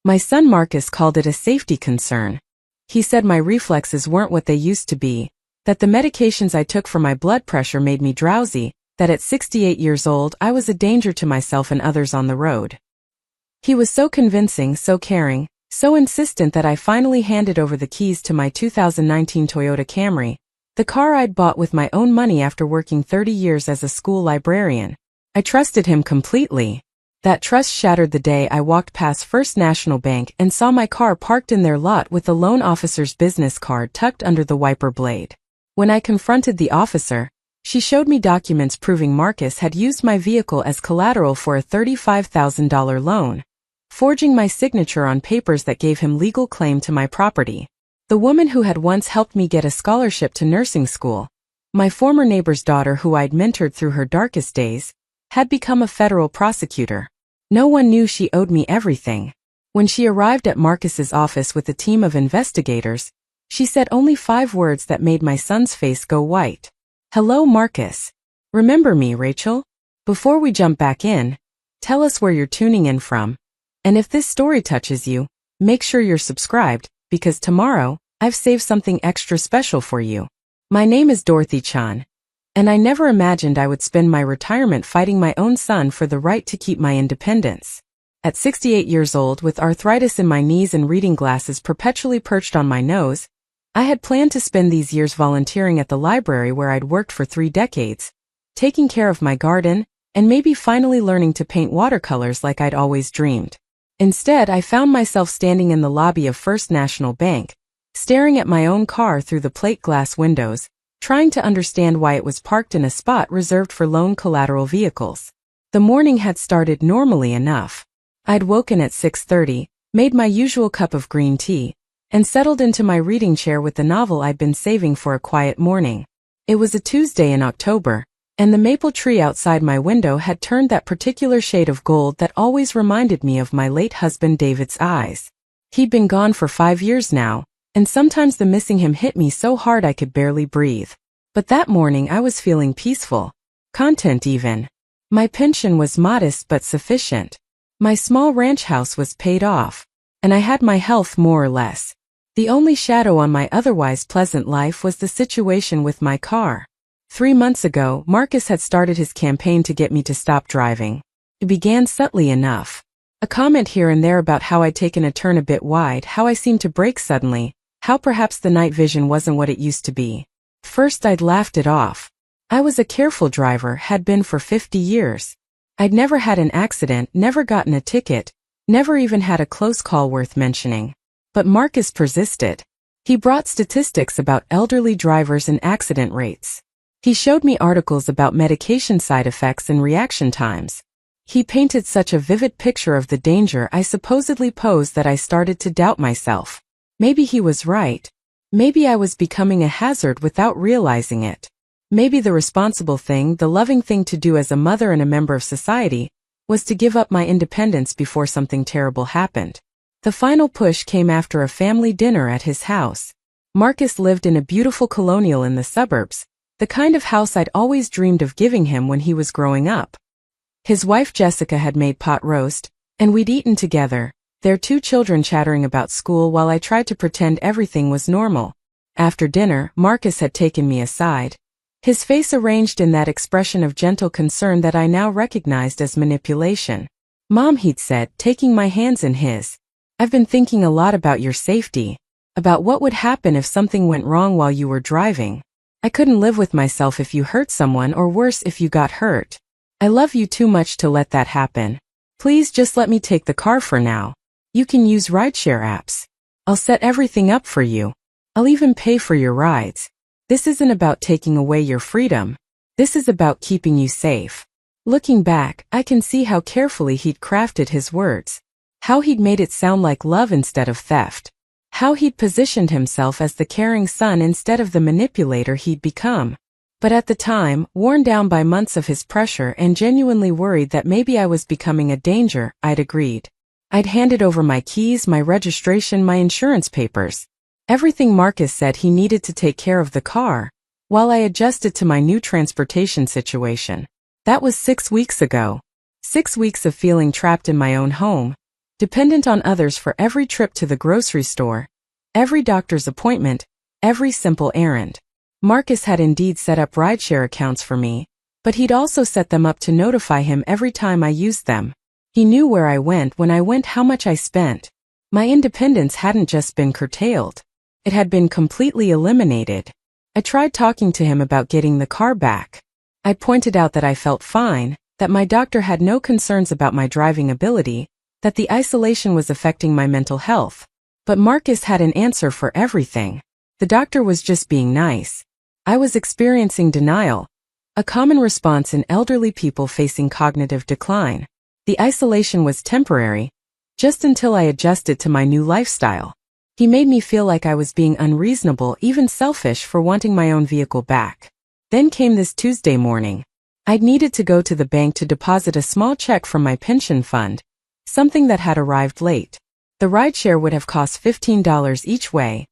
My son Marcus called it a safety concern. He said my reflexes weren't what they used to be, that the medications I took for my blood pressure made me drowsy, that at 68 years old I was a danger to myself and others on the road. He was so convincing, so caring, so insistent that I finally handed over the keys to my 2019 Toyota Camry, the car I'd bought with my own money after working 30 years as a school librarian. I trusted him completely. That trust shattered the day I walked past First National Bank and saw my car parked in their lot with the loan officer's business card tucked under the wiper blade. When I confronted the officer, she showed me documents proving Marcus had used my vehicle as collateral for a $35,000 loan, forging my signature on papers that gave him legal claim to my property. The woman who had once helped me get a scholarship to nursing school, my former neighbor's daughter who I'd mentored through her darkest days, had become a federal prosecutor. No one knew she owed me everything. When she arrived at Marcus's office with a team of investigators, she said only 5 words that made my son's face go white. "Hello, Marcus. Remember me, Rachel? Before we jump back in, tell us where you're tuning in from. And if this story touches you, make sure you're subscribed, because tomorrow, I've saved something extra special for you." My name is Dorothy Chan, and I never imagined I would spend my retirement fighting my own son for the right to keep my independence. At 68 years old, with arthritis in my knees and reading glasses perpetually perched on my nose, I had planned to spend these years volunteering at the library where I'd worked for 3 decades, taking care of my garden, and maybe finally learning to paint watercolors like I'd always dreamed. Instead, I found myself standing in the lobby of First National Bank, staring at my own car through the plate glass windows, trying to understand why it was parked in a spot reserved for loan collateral vehicles. The morning had started normally enough. I'd woken at 6:30, made my usual cup of green tea, and settled into my reading chair with the novel I'd been saving for a quiet morning. It was a Tuesday in October, and the maple tree outside my window had turned that particular shade of gold that always reminded me of my late husband David's eyes. He'd been gone for 5 years now, and sometimes the missing him hit me so hard I could barely breathe. But that morning I was feeling peaceful, content even. My pension was modest but sufficient. My small ranch house was paid off, and I had my health more or less. The only shadow on my otherwise pleasant life was the situation with my car. 3 months ago, Marcus had started his campaign to get me to stop driving. It began subtly enough. A comment here and there about how I'd taken a turn a bit wide, how I seemed to brake suddenly, how perhaps the night vision wasn't what it used to be. First I'd laughed it off. I was a careful driver, had been for 50 years. I'd never had an accident, never gotten a ticket, never even had a close call worth mentioning. But Marcus persisted. He brought statistics about elderly drivers and accident rates. He showed me articles about medication side effects and reaction times. He painted such a vivid picture of the danger I supposedly posed that I started to doubt myself. Maybe he was right. Maybe I was becoming a hazard without realizing it. Maybe the responsible thing, the loving thing to do as a mother and a member of society, was to give up my independence before something terrible happened. The final push came after a family dinner at his house. Marcus lived in a beautiful colonial in the suburbs, the kind of house I'd always dreamed of giving him when he was growing up. His wife Jessica had made pot roast, and we'd eaten together, their 2 children chattering about school while I tried to pretend everything was normal. After dinner, Marcus had taken me aside, his face arranged in that expression of gentle concern that I now recognized as manipulation. "Mom," he'd said, taking my hands in his, "I've been thinking a lot about your safety, about what would happen if something went wrong while you were driving. I couldn't live with myself if you hurt someone, or worse, if you got hurt. I love you too much to let that happen. Please just let me take the car for now. You can use rideshare apps. I'll set everything up for you. I'll even pay for your rides. This isn't about taking away your freedom. This is about keeping you safe." Looking back, I can see how carefully he'd crafted his words. How he'd made it sound like love instead of theft. How he'd positioned himself as the caring son instead of the manipulator he'd become. But at the time, worn down by months of his pressure and genuinely worried that maybe I was becoming a danger, I'd agreed. I'd handed over my keys, my registration, my insurance papers. Everything Marcus said he needed to take care of the car, while I adjusted to my new transportation situation. That was 6 weeks ago. 6 weeks of feeling trapped in my own home, dependent on others for every trip to the grocery store, every doctor's appointment, every simple errand. Marcus had indeed set up rideshare accounts for me, but he'd also set them up to notify him every time I used them. He knew where I went, when I went, how much I spent. My independence hadn't just been curtailed. It had been completely eliminated. I tried talking to him about getting the car back. I pointed out that I felt fine, that my doctor had no concerns about my driving ability, that the isolation was affecting my mental health. But Marcus had an answer for everything. The doctor was just being nice. I was experiencing denial, a common response in elderly people facing cognitive decline. The isolation was temporary, just until I adjusted to my new lifestyle. He made me feel like I was being unreasonable, even selfish, for wanting my own vehicle back. Then came this Tuesday morning. I'd needed to go to the bank to deposit a small check from my pension fund, something that had arrived late. The rideshare would have cost $15 each way,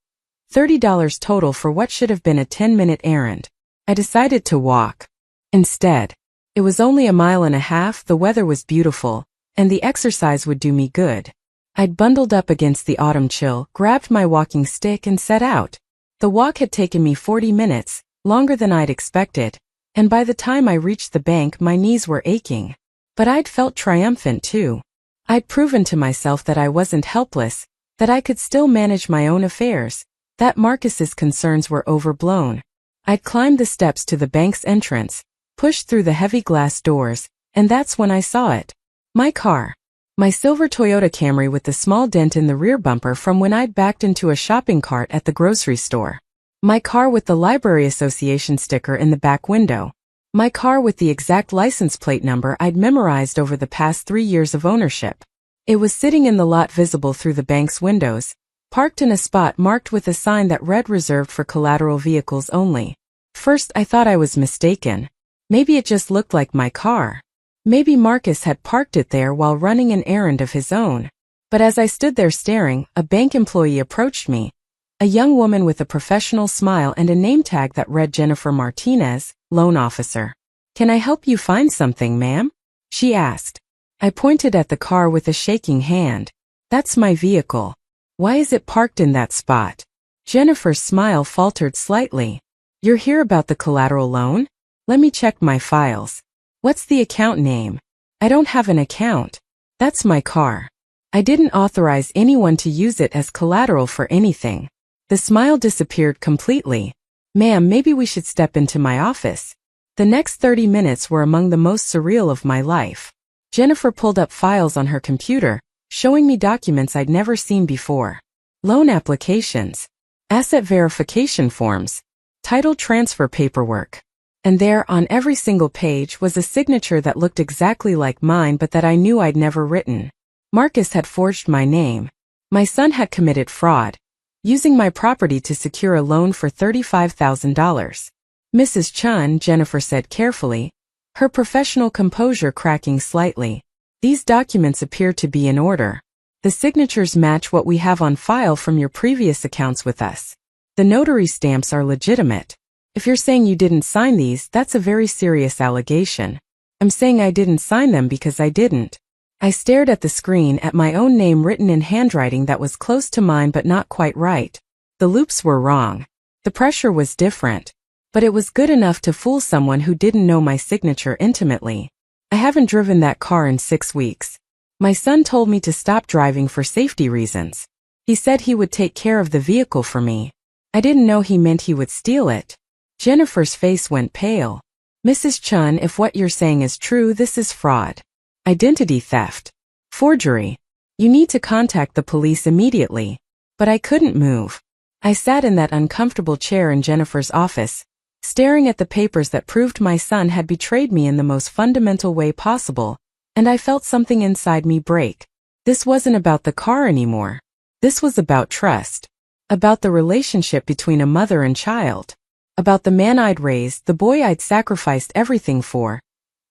$30 total for what should have been a 10-minute errand. I decided to walk. Instead, it was only a mile and a half, the weather was beautiful, and the exercise would do me good. I'd bundled up against the autumn chill, grabbed my walking stick, and set out. The walk had taken me 40 minutes, longer than I'd expected, and by the time I reached the bank my knees were aching. But I'd felt triumphant too. I'd proven to myself that I wasn't helpless, that I could still manage my own affairs, that Marcus's concerns were overblown. I'd climbed the steps to the bank's entrance, pushed through the heavy glass doors, and that's when I saw it. My car. My silver Toyota Camry with the small dent in the rear bumper from when I'd backed into a shopping cart at the grocery store. My car with the Library Association sticker in the back window. My car with the exact license plate number I'd memorized over the past 3 years of ownership. It was sitting in the lot visible through the bank's windows, parked in a spot marked with a sign that read reserved for collateral vehicles only. First I thought I was mistaken. Maybe it just looked like my car. Maybe Marcus had parked it there while running an errand of his own. But as I stood there staring, a bank employee approached me. A young woman with a professional smile and a name tag that read Jennifer Martinez, loan officer. "Can I help you find something, ma'am?" she asked. I pointed at the car with a shaking hand. "That's my vehicle. Why is it parked in that spot?" Jennifer's smile faltered slightly. "You're here about the collateral loan? Let me check my files. What's the account name?" "I don't have an account. That's my car. I didn't authorize anyone to use it as collateral for anything." The smile disappeared completely. "Ma'am, maybe we should step into my office." The next 30 minutes were among the most surreal of my life. Jennifer pulled up files on her computer, showing me documents I'd never seen before. Loan applications, asset verification forms, title transfer paperwork. And there, on every single page, was a signature that looked exactly like mine but that I knew I'd never written. Marcus had forged my name. My son had committed fraud, using my property to secure a loan for $35,000. "Mrs. Chun," Jennifer said carefully, her professional composure cracking slightly, "these documents appear to be in order. The signatures match what we have on file from your previous accounts with us. The notary stamps are legitimate. If you're saying you didn't sign these, that's a very serious allegation." "I'm saying I didn't sign them because I didn't." I stared at the screen, at my own name written in handwriting that was close to mine but not quite right. The loops were wrong. The pressure was different. But it was good enough to fool someone who didn't know my signature intimately. "I haven't driven that car in 6 weeks. My son told me to stop driving for safety reasons. He said he would take care of the vehicle for me. I didn't know he meant he would steal it." Jennifer's face went pale. "Mrs. Chun, if what you're saying is true, this is fraud. Identity theft. Forgery. You need to contact the police immediately." But I couldn't move. I sat in that uncomfortable chair in Jennifer's office, staring at the papers that proved my son had betrayed me in the most fundamental way possible, and I felt something inside me break. This wasn't about the car anymore. This was about trust. About the relationship between a mother and child. About the man I'd raised, the boy I'd sacrificed everything for,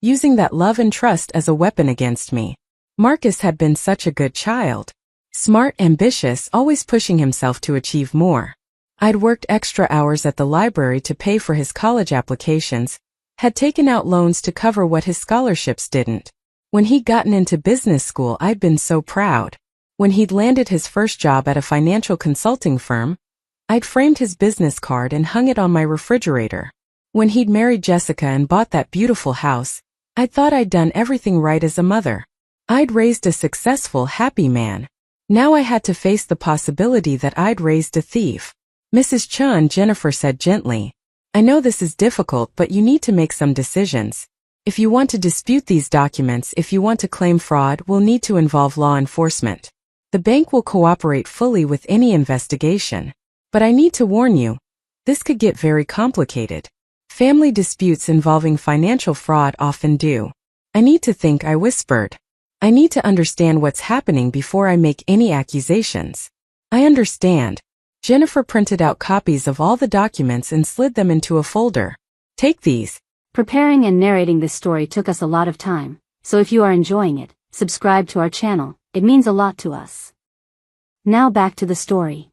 using that love and trust as a weapon against me. Marcus had been such a good child. Smart, ambitious, always pushing himself to achieve more. I'd worked extra hours at the library to pay for his college applications, had taken out loans to cover what his scholarships didn't. When he'd gotten into business school, I'd been so proud. When he'd landed his first job at a financial consulting firm, I'd framed his business card and hung it on my refrigerator. When he'd married Jessica and bought that beautiful house, I thought I'd done everything right as a mother. I'd raised a successful, happy man. Now I had to face the possibility that I'd raised a thief. Mrs. Chun, Jennifer said gently, I know this is difficult, but you need to make some decisions. If you want to dispute these documents, if you want to claim fraud, we'll need to involve law enforcement. The bank will cooperate fully with any investigation. But I need to warn you, this could get very complicated. Family disputes involving financial fraud often do. I need to think, I whispered. I need to understand what's happening before I make any accusations. I understand. Jennifer printed out copies of all the documents and slid them into a folder. Take these. Preparing and narrating this story took us a lot of time, so if you are enjoying it, subscribe to our channel, it means a lot to us. Now back to the story.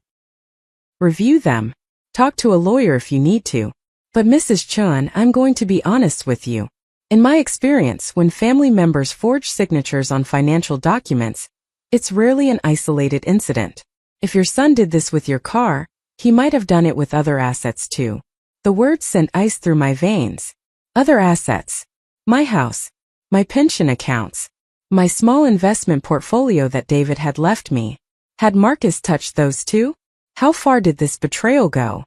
Review them. Talk to a lawyer if you need to. But Mrs. Chun, I'm going to be honest with you. In my experience, when family members forge signatures on financial documents, it's rarely an isolated incident. If your son did this with your car, he might have done it with other assets too. The words sent ice through my veins. Other assets. My house. My pension accounts. My small investment portfolio that David had left me. Had Marcus touched those too? How far did this betrayal go?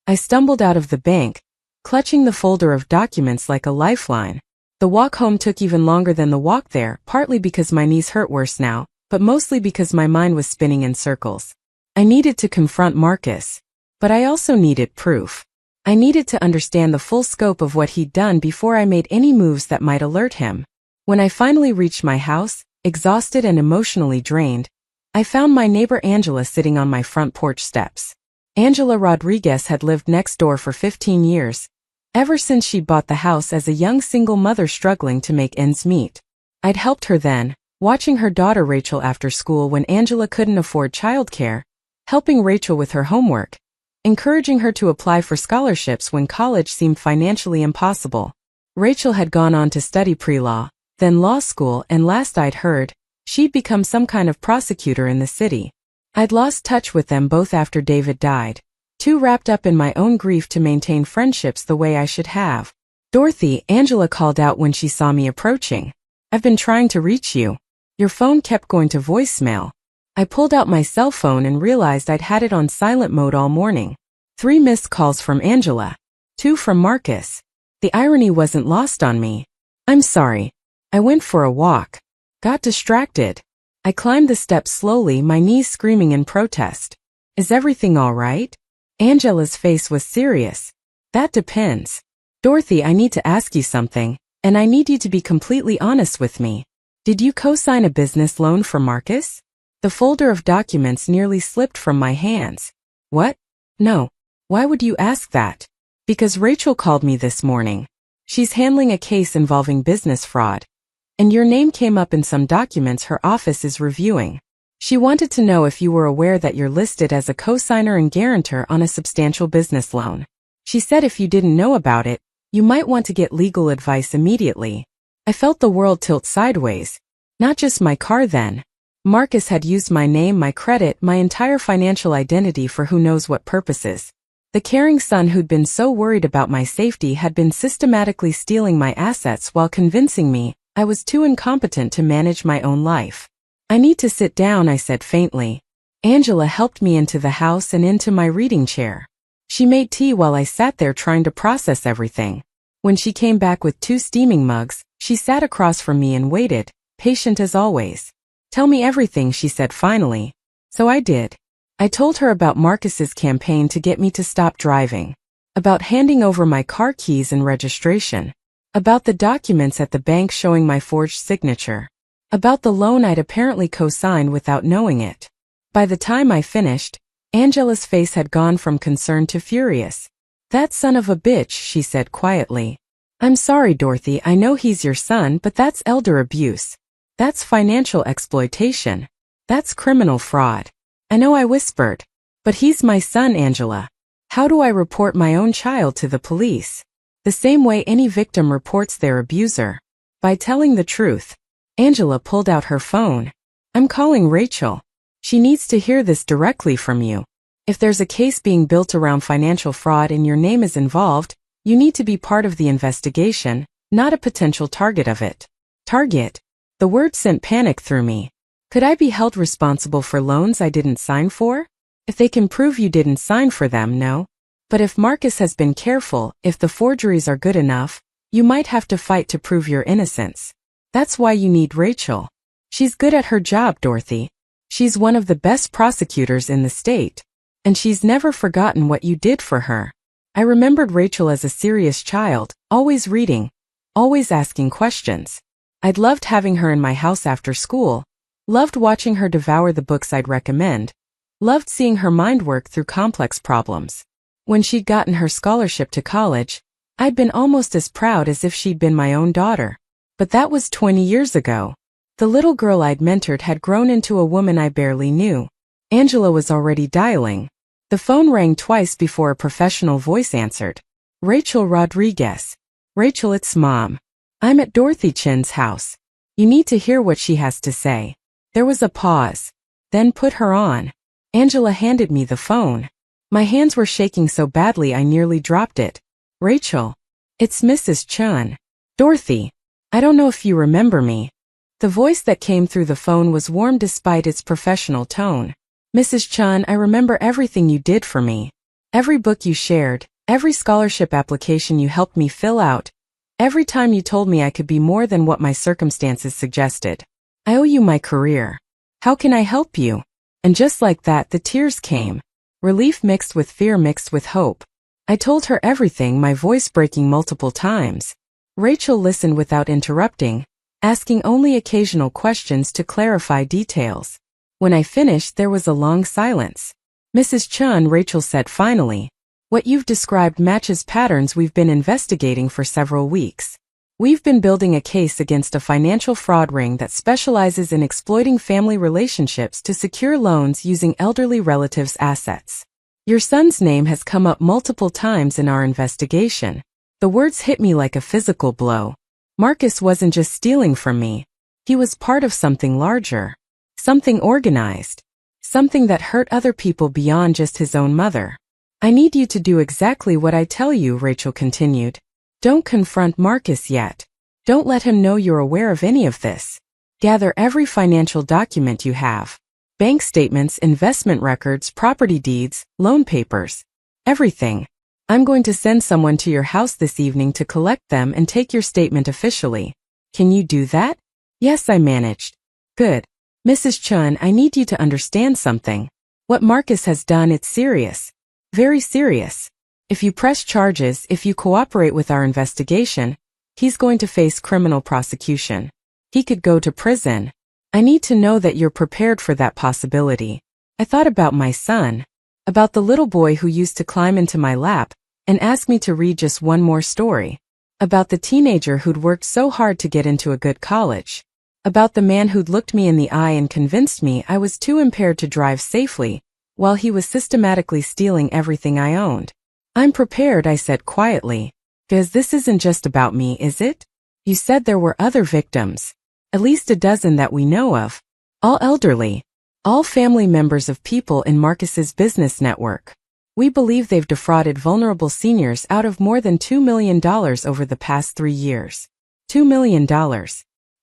I stumbled out of the bank, clutching the folder of documents like a lifeline. The walk home took even longer than the walk there, partly because my knees hurt worse now, but mostly because my mind was spinning in circles. I needed to confront Marcus, but I also needed proof. I needed to understand the full scope of what he'd done before I made any moves that might alert him. When I finally reached my house, exhausted and emotionally drained, I found my neighbor Angela sitting on my front porch steps. Angela Rodriguez had lived next door for 15 years, ever since she'd bought the house as a young single mother struggling to make ends meet. I'd helped her then, watching her daughter Rachel after school when Angela couldn't afford childcare, helping Rachel with her homework, encouraging her to apply for scholarships when college seemed financially impossible. Rachel had gone on to study pre-law, then law school, and last I'd heard, she'd become some kind of prosecutor in the city. I'd lost touch with them both after David died, too wrapped up in my own grief to maintain friendships the way I should have. Dorothy, Angela called out when she saw me approaching. I've been trying to reach you. Your phone kept going to voicemail. I pulled out my cell phone and realized I'd had it on silent mode all morning. 3 missed calls from Angela. 2 from Marcus. The irony wasn't lost on me. I'm sorry. I went for a walk. Got distracted. I climbed the steps slowly, my knees screaming in protest. Is everything all right? Angela's face was serious. That depends. Dorothy, I need to ask you something, and I need you to be completely honest with me. Did you co-sign a business loan for Marcus? The folder of documents nearly slipped from my hands. What? No. Why would you ask that? Because Rachel called me this morning. She's handling a case involving business fraud. And your name came up in some documents her office is reviewing. She wanted to know if you were aware that you're listed as a co-signer and guarantor on a substantial business loan. She said if you didn't know about it, you might want to get legal advice immediately. I felt the world tilt sideways. Not just my car then. Marcus had used my name, my credit, my entire financial identity for who knows what purposes. The caring son who'd been so worried about my safety had been systematically stealing my assets while convincing me I was too incompetent to manage my own life. I need to sit down, I said faintly. Angela helped me into the house and into my reading chair. She made tea while I sat there trying to process everything. When she came back with 2 steaming mugs, she sat across from me and waited, patient as always. Tell me everything, she said finally. So I did. I told her about Marcus's campaign to get me to stop driving. About handing over my car keys and registration. About the documents at the bank showing my forged signature. About the loan I'd apparently co-signed without knowing it. By the time I finished, Angela's face had gone from concern to furious. That son of a bitch, she said quietly. I'm sorry, Dorothy, I know he's your son, but that's elder abuse. That's financial exploitation. That's criminal fraud. I know, I whispered. But he's my son, Angela. How do I report my own child to the police? The same way any victim reports their abuser. By telling the truth. Angela pulled out her phone. I'm calling Rachel. She needs to hear this directly from you. If there's a case being built around financial fraud and your name is involved, you need to be part of the investigation, not a potential target of it. Target? The word sent panic through me. Could I be held responsible for loans I didn't sign for? If they can prove you didn't sign for them, no. But if Marcus has been careful, if the forgeries are good enough, you might have to fight to prove your innocence. That's why you need Rachel. She's good at her job, Dorothy. She's one of the best prosecutors in the state. And she's never forgotten what you did for her. I remembered Rachel as a serious child, always reading, always asking questions. I'd loved having her in my house after school, loved watching her devour the books I'd recommend, loved seeing her mind work through complex problems. When she'd gotten her scholarship to college, I'd been almost as proud as if she'd been my own daughter. But that was 20 years ago. The little girl I'd mentored had grown into a woman I barely knew. Angela was already dialing. The phone rang twice before a professional voice answered. Rachel Rodriguez. Rachel, it's Mom. I'm at Dorothy Chin's house. You need to hear what she has to say. There was a pause. Then put her on. Angela handed me the phone. My hands were shaking so badly I nearly dropped it. Rachel. It's Mrs. Chun. Dorothy. I don't know if you remember me. The voice that came through the phone was warm despite its professional tone. Mrs. Chun, I remember everything you did for me. Every book you shared, every scholarship application you helped me fill out, every time you told me I could be more than what my circumstances suggested. I owe you my career. How can I help you? And just like that, the tears came. Relief mixed with fear mixed with hope. I told her everything, my voice breaking multiple times. Rachel listened without interrupting, asking only occasional questions to clarify details. When I finished, there was a long silence. Mrs. Chun, Rachel said finally, what you've described matches patterns we've been investigating for several weeks. We've been building a case against a financial fraud ring that specializes in exploiting family relationships to secure loans using elderly relatives' assets. Your son's name has come up multiple times in our investigation. The words hit me like a physical blow. Marcus wasn't just stealing from me. He was part of something larger. Something organized. Something that hurt other people beyond just his own mother. I need you to do exactly what I tell you, Rachel continued. Don't confront Marcus yet. Don't let him know you're aware of any of this. Gather every financial document you have. Bank statements, investment records, property deeds, loan papers. Everything. I'm going to send someone to your house this evening to collect them and take your statement officially. Can you do that? Yes, I managed. Good. Mrs. Chun, I need you to understand something. What Marcus has done, it's serious. Very serious. If you press charges, if you cooperate with our investigation, he's going to face criminal prosecution. He could go to prison. I need to know that you're prepared for that possibility. I thought about my son. About the little boy who used to climb into my lap and ask me to read just one more story. About the teenager who'd worked so hard to get into a good college. About the man who'd looked me in the eye and convinced me I was too impaired to drive safely, while he was systematically stealing everything I owned. I'm prepared, I said quietly. Because this isn't just about me, is it? You said there were other victims. At least a dozen that we know of. All elderly. All family members of people in Marcus's business network. We believe they've defrauded vulnerable seniors out of more than $2 million over the past 3 years. $2 million.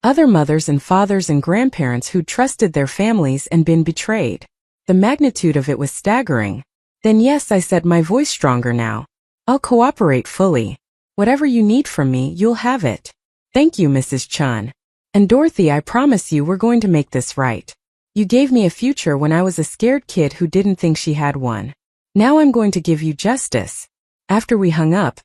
Other mothers and fathers and grandparents who trusted their families and been betrayed. The magnitude of it was staggering. Then yes, I said, my voice stronger now. I'll cooperate fully. Whatever you need from me, you'll have it. Thank you, Mrs. Chun. And Dorothy, I promise you we're going to make this right. You gave me a future when I was a scared kid who didn't think she had one. Now I'm going to give you justice. After we hung up,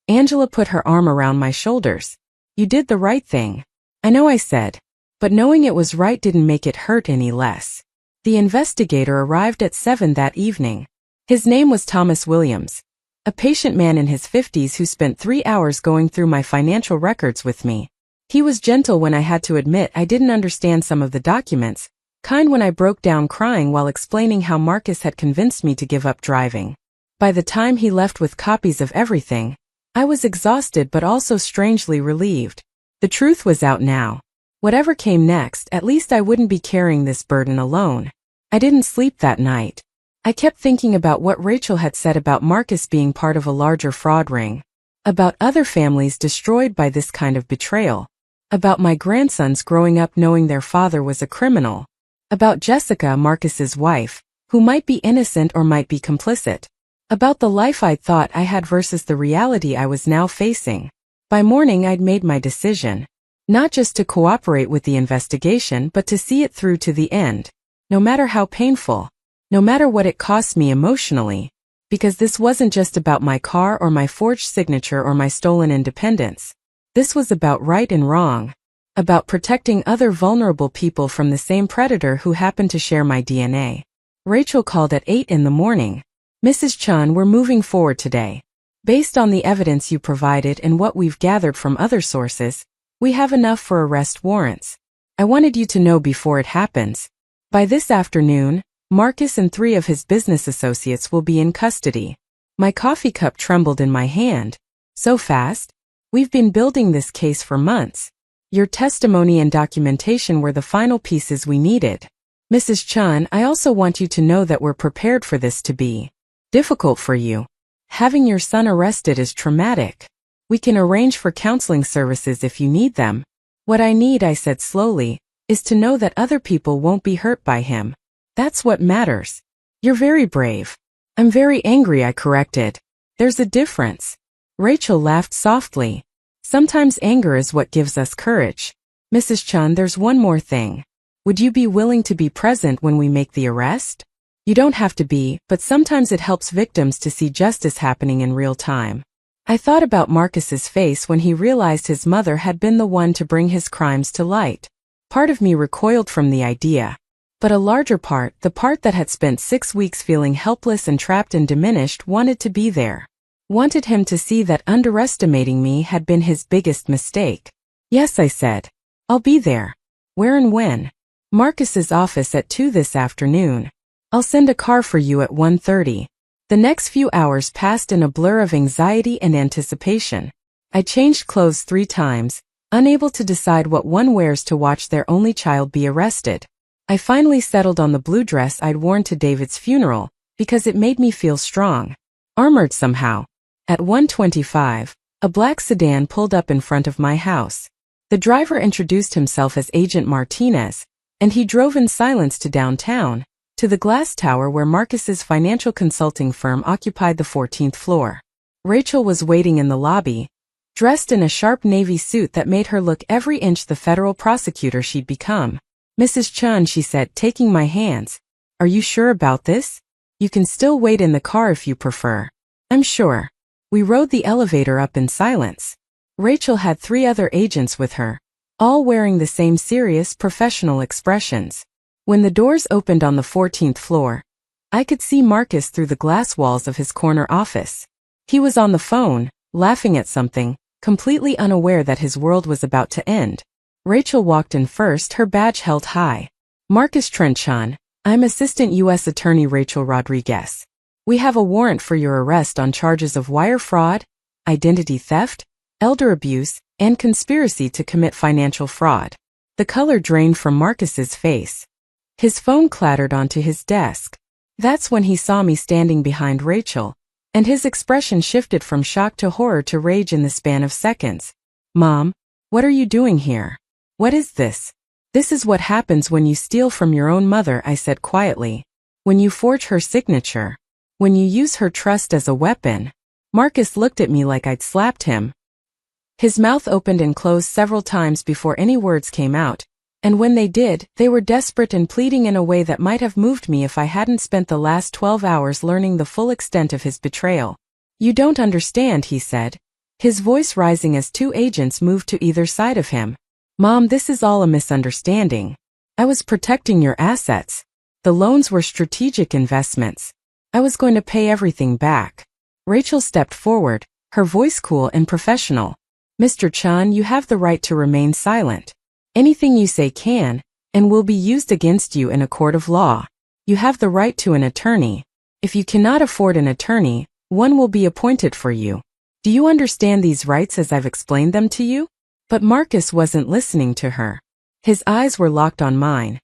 Angela put her arm around my shoulders. You did the right thing. I know, I said. But knowing it was right didn't make it hurt any less. The investigator arrived at 7 that evening. His name was Thomas Williams. A patient man in his 50s who spent 3 hours going through my financial records with me. He was gentle when I had to admit I didn't understand some of the documents, kind when I broke down crying while explaining how Marcus had convinced me to give up driving. By the time he left with copies of everything, I was exhausted but also strangely relieved. The truth was out now. Whatever came next, at least I wouldn't be carrying this burden alone. I didn't sleep that night. I kept thinking about what Rachel had said about Marcus being part of a larger fraud ring, about other families destroyed by this kind of betrayal, about my grandsons growing up knowing their father was a criminal, about Jessica, Marcus's wife, who might be innocent or might be complicit, about the life I'd thought I had versus the reality I was now facing. By morning I'd made my decision, not just to cooperate with the investigation but to see it through to the end, no matter how painful, no matter what it cost me emotionally, because this wasn't just about my car or my forged signature or my stolen independence. This was about right and wrong, about protecting other vulnerable people from the same predator who happened to share my DNA. Rachel called at 8 in the morning. Mrs. Chun, we're moving forward today. Based on the evidence you provided and what we've gathered from other sources, we have enough for arrest warrants. I wanted you to know before it happens. By this afternoon, Marcus and 3 of his business associates will be in custody. My coffee cup trembled in my hand. So fast? We've been building this case for months. Your testimony and documentation were the final pieces we needed. Mrs. Chun, I also want you to know that we're prepared for this to be difficult for you. Having your son arrested is traumatic. We can arrange for counseling services if you need them. What I need, I said slowly, is to know that other people won't be hurt by him. That's what matters. You're very brave. I'm very angry, I corrected. There's a difference. Rachel laughed softly. Sometimes anger is what gives us courage. Mrs. Chun, there's one more thing. Would you be willing to be present when we make the arrest? You don't have to be, but sometimes it helps victims to see justice happening in real time. I thought about Marcus's face when he realized his mother had been the one to bring his crimes to light. Part of me recoiled from the idea. But a larger part, the part that had spent 6 weeks feeling helpless and trapped and diminished, wanted to be there. Wanted him to see that underestimating me had been his biggest mistake. Yes, I said. I'll be there. Where and when? Marcus's office at 2 this afternoon. I'll send a car for you at 1:30. The next few hours passed in a blur of anxiety and anticipation. I changed clothes 3 times, unable to decide what one wears to watch their only child be arrested. I finally settled on the blue dress I'd worn to David's funeral, because it made me feel strong. Armored somehow. At 1:25, a black sedan pulled up in front of my house. The driver introduced himself as Agent Martinez, and he drove in silence to downtown, to the glass tower where Marcus's financial consulting firm occupied the 14th floor. Rachel was waiting in the lobby, dressed in a sharp navy suit that made her look every inch the federal prosecutor she'd become. Mrs. Chun, she said, taking my hands. Are you sure about this? You can still wait in the car if you prefer. I'm sure. We rode the elevator up in silence. Rachel had 3 other agents with her, all wearing the same serious, professional expressions. When the doors opened on the 14th floor, I could see Marcus through the glass walls of his corner office. He was on the phone, laughing at something, completely unaware that his world was about to end. Rachel walked in first, her badge held high. Marcus Trenchon, I'm Assistant U.S. Attorney Rachel Rodriguez. We have a warrant for your arrest on charges of wire fraud, identity theft, elder abuse, and conspiracy to commit financial fraud. The color drained from Marcus's face. His phone clattered onto his desk. That's when he saw me standing behind Rachel, and his expression shifted from shock to horror to rage in the span of seconds. Mom, what are you doing here? What is this? This is what happens when you steal from your own mother, I said quietly. When you forge her signature. When you use her trust as a weapon. Marcus looked at me like I'd slapped him. His mouth opened and closed several times before any words came out, and when they did, they were desperate and pleading in a way that might have moved me if I hadn't spent the last 12 hours learning the full extent of his betrayal. You don't understand, he said, his voice rising as 2 agents moved to either side of him. Mom, this is all a misunderstanding. I was protecting your assets. The loans were strategic investments. I was going to pay everything back. Rachel stepped forward, her voice cool and professional. Mr. Chun, you have the right to remain silent. Anything you say can, and will be used against you in a court of law. You have the right to an attorney. If you cannot afford an attorney, one will be appointed for you. Do you understand these rights as I've explained them to you? But Marcus wasn't listening to her. His eyes were locked on mine.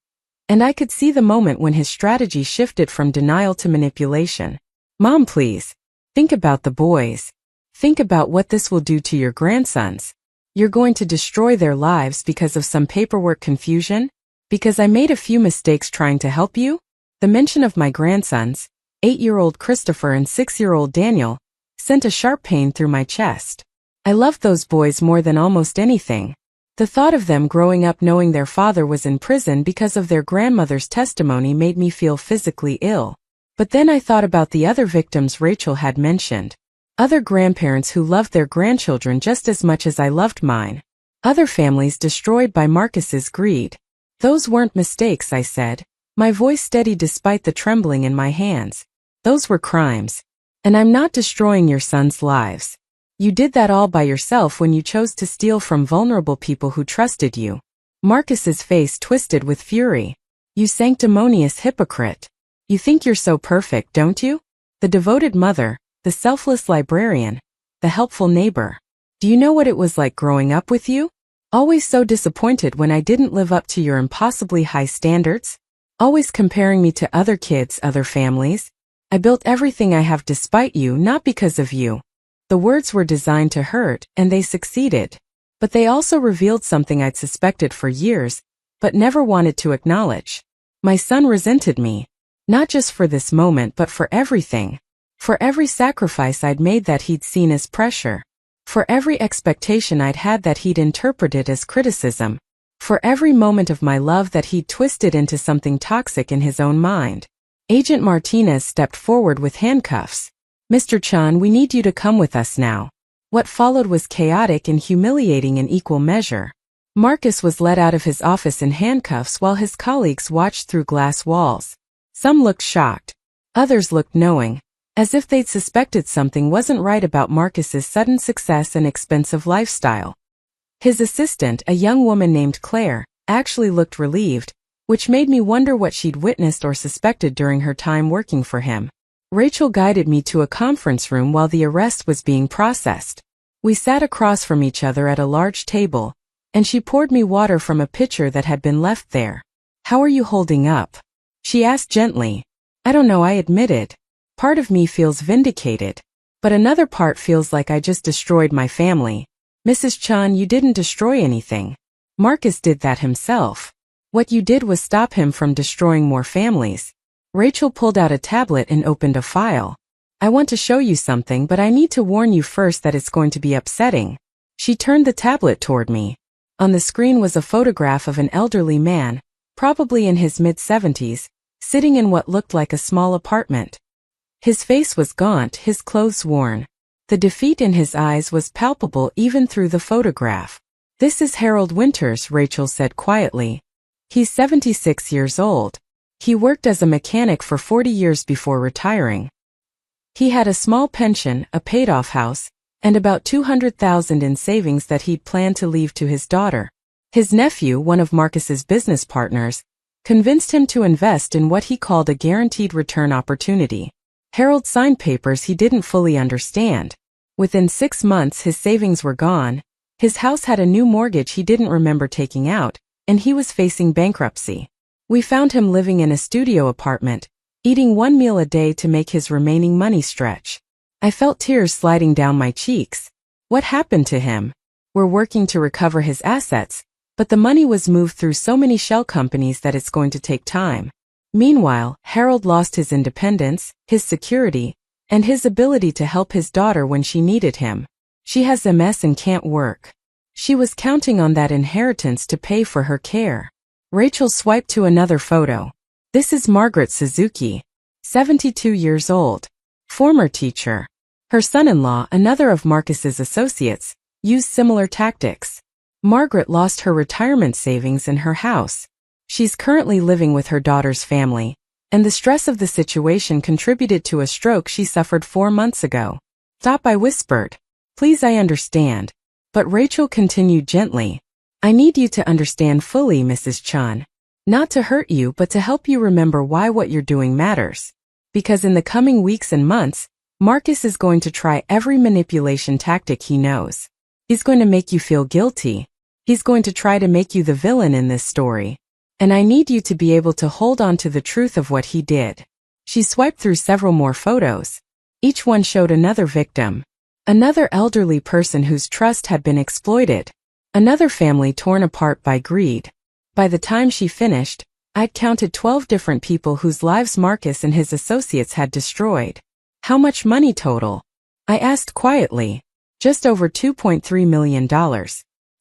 And I could see the moment when his strategy shifted from denial to manipulation. Mom, please. Think about the boys. Think about what this will do to your grandsons. You're going to destroy their lives because of some paperwork confusion? Because I made a few mistakes trying to help you? The mention of my grandsons, 8-year-old Christopher and 6-year-old Daniel, sent a sharp pain through my chest. I loved those boys more than almost anything. The thought of them growing up knowing their father was in prison because of their grandmother's testimony made me feel physically ill. But then I thought about the other victims Rachel had mentioned. Other grandparents who loved their grandchildren just as much as I loved mine. Other families destroyed by Marcus's greed. Those weren't mistakes, I said, my voice steady despite the trembling in my hands. Those were crimes. And I'm not destroying your sons' lives. You did that all by yourself when you chose to steal from vulnerable people who trusted you. Marcus's face twisted with fury. You sanctimonious hypocrite. You think you're so perfect, don't you? The devoted mother, the selfless librarian, the helpful neighbor. Do you know what it was like growing up with you? Always so disappointed when I didn't live up to your impossibly high standards? Always comparing me to other kids, other families? I built everything I have despite you, not because of you. The words were designed to hurt, and they succeeded. But they also revealed something I'd suspected for years, but never wanted to acknowledge. My son resented me. Not just for this moment but for everything. For every sacrifice I'd made that he'd seen as pressure. For every expectation I'd had that he'd interpreted as criticism. For every moment of my love that he'd twisted into something toxic in his own mind. Agent Martinez stepped forward with handcuffs. Mr. Chan, we need you to come with us now. What followed was chaotic and humiliating in equal measure. Marcus was led out of his office in handcuffs while his colleagues watched through glass walls. Some looked shocked. Others looked knowing, as if they'd suspected something wasn't right about Marcus's sudden success and expensive lifestyle. His assistant, a young woman named Claire, actually looked relieved, which made me wonder what she'd witnessed or suspected during her time working for him. Rachel guided me to a conference room while the arrest was being processed. We sat across from each other at a large table, and she poured me water from a pitcher that had been left there. How are you holding up? She asked gently. I don't know, I admitted. Part of me feels vindicated, but another part feels like I just destroyed my family. Mrs. Chan, you didn't destroy anything. Marcus did that himself. What you did was stop him from destroying more families. Rachel pulled out a tablet and opened a file. I want to show you something, but I need to warn you first that it's going to be upsetting. She turned the tablet toward me. On the screen was a photograph of an elderly man, probably in his mid-70s, sitting in what looked like a small apartment. His face was gaunt, his clothes worn. The defeat in his eyes was palpable even through the photograph. This is Harold Winters, Rachel said quietly. He's 76 years old. He worked as a mechanic for 40 years before retiring. He had a small pension, a paid-off house, and about $200,000 in savings that he'd planned to leave to his daughter. His nephew, one of Marcus's business partners, convinced him to invest in what he called a guaranteed return opportunity. Harold signed papers he didn't fully understand. Within 6 months his savings were gone, his house had a new mortgage he didn't remember taking out, and he was facing bankruptcy. We found him living in a studio apartment, eating 1 meal a day to make his remaining money stretch. I felt tears sliding down my cheeks. What happened to him? We're working to recover his assets, but the money was moved through so many shell companies that it's going to take time. Meanwhile, Harold lost his independence, his security, and his ability to help his daughter when she needed him. She has MS and can't work. She was counting on that inheritance to pay for her care. Rachel swiped to another photo. This is Margaret Suzuki, 72 years old. Former teacher. Her son-in-law, another of Marcus's associates, used similar tactics. Margaret lost her retirement savings in her house. She's currently living with her daughter's family, and the stress of the situation contributed to a stroke she suffered 4 months ago. Stop, I whispered. Please, I understand. But Rachel continued gently. I need you to understand fully, Mrs. Chan. Not to hurt you, but to help you remember why what you're doing matters. Because in the coming weeks and months, Marcus is going to try every manipulation tactic he knows. He's going to make you feel guilty. He's going to try to make you the villain in this story. And I need you to be able to hold on to the truth of what he did. She swiped through several more photos. Each one showed another victim. Another elderly person whose trust had been exploited. Another family torn apart by greed. By the time she finished, I'd counted 12 different people whose lives Marcus and his associates had destroyed. How much money total? I asked quietly. Just over $2.3 million.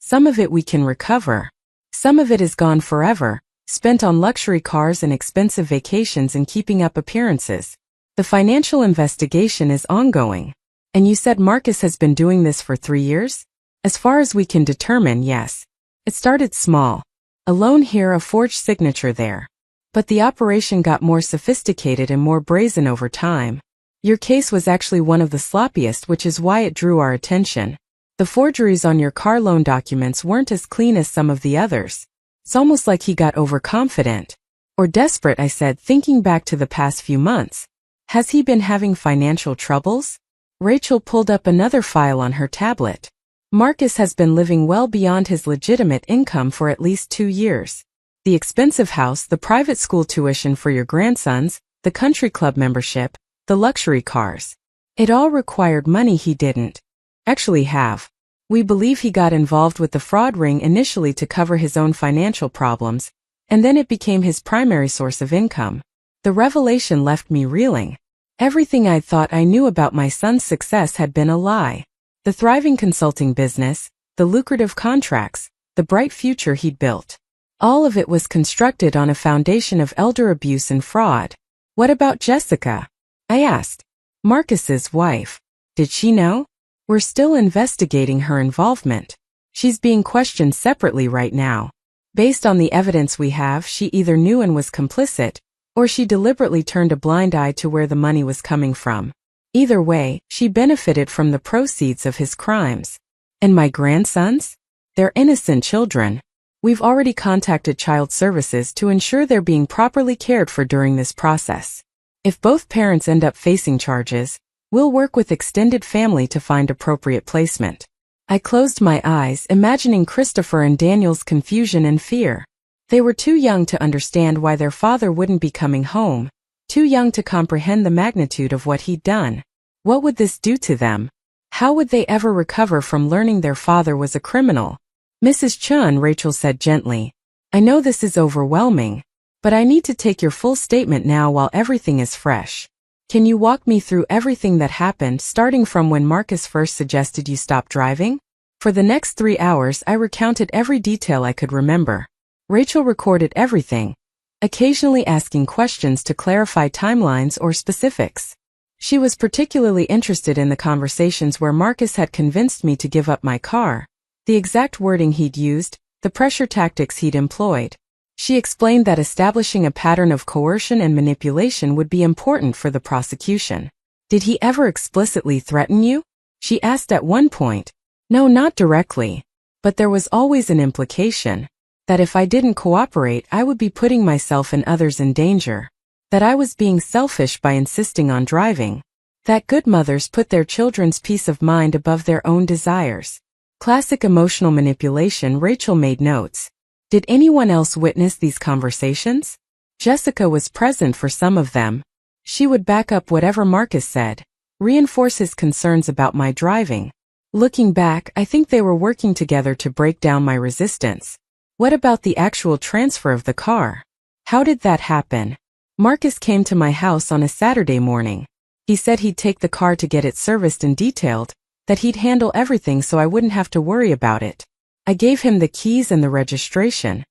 Some of it we can recover. Some of it is gone forever, spent on luxury cars and expensive vacations and keeping up appearances. The financial investigation is ongoing. And you said Marcus has been doing this for 3 years? As far as we can determine, yes. It started small. A loan here, a forged signature there. But the operation got more sophisticated and more brazen over time. Your case was actually one of the sloppiest, which is why it drew our attention. The forgeries on your car loan documents weren't as clean as some of the others. It's almost like he got overconfident. Or desperate, I said, thinking back to the past few months. Has he been having financial troubles? Rachel pulled up another file on her tablet. Marcus has been living well beyond his legitimate income for at least 2 years. The expensive house, the private school tuition for your grandsons, the country club membership, the luxury cars. It all required money he didn't actually have. We believe he got involved with the fraud ring initially to cover his own financial problems, and then it became his primary source of income. The revelation left me reeling. Everything I'd thought I knew about my son's success had been a lie. The thriving consulting business, the lucrative contracts, the bright future he'd built. All of it was constructed on a foundation of elder abuse and fraud. What about Jessica? I asked. Marcus's wife. Did she know? We're still investigating her involvement. She's being questioned separately right now. Based on the evidence we have, she either knew and was complicit, or she deliberately turned a blind eye to where the money was coming from. Either way, she benefited from the proceeds of his crimes. And my grandsons? They're innocent children. We've already contacted child services to ensure they're being properly cared for during this process. If both parents end up facing charges, we'll work with extended family to find appropriate placement. I closed my eyes, imagining Christopher and Daniel's confusion and fear. They were too young to understand why their father wouldn't be coming home, too young to comprehend the magnitude of what he'd done. What would this do to them? How would they ever recover from learning their father was a criminal? Mrs. Chun, Rachel said gently, I know this is overwhelming, but I need to take your full statement now while everything is fresh. Can you walk me through everything that happened, starting from when Marcus first suggested you stop driving? For the next 3 hours, I recounted every detail I could remember. Rachel recorded everything, occasionally asking questions to clarify timelines or specifics. She was particularly interested in the conversations where Marcus had convinced me to give up my car, the exact wording he'd used, the pressure tactics he'd employed. She explained that establishing a pattern of coercion and manipulation would be important for the prosecution. Did he ever explicitly threaten you? She asked at one point. No, not directly. But there was always an implication that if I didn't cooperate, I would be putting myself and others in danger. That I was being selfish by insisting on driving. That good mothers put their children's peace of mind above their own desires. Classic emotional manipulation. Rachel made notes. Did anyone else witness these conversations? Jessica was present for some of them. She would back up whatever Marcus said, reinforce his concerns about my driving. Looking back, I think they were working together to break down my resistance. What about the actual transfer of the car? How did that happen? Marcus came to my house on a Saturday morning. He said he'd take the car to get it serviced and detailed, that he'd handle everything so I wouldn't have to worry about it. I gave him the keys and the registration.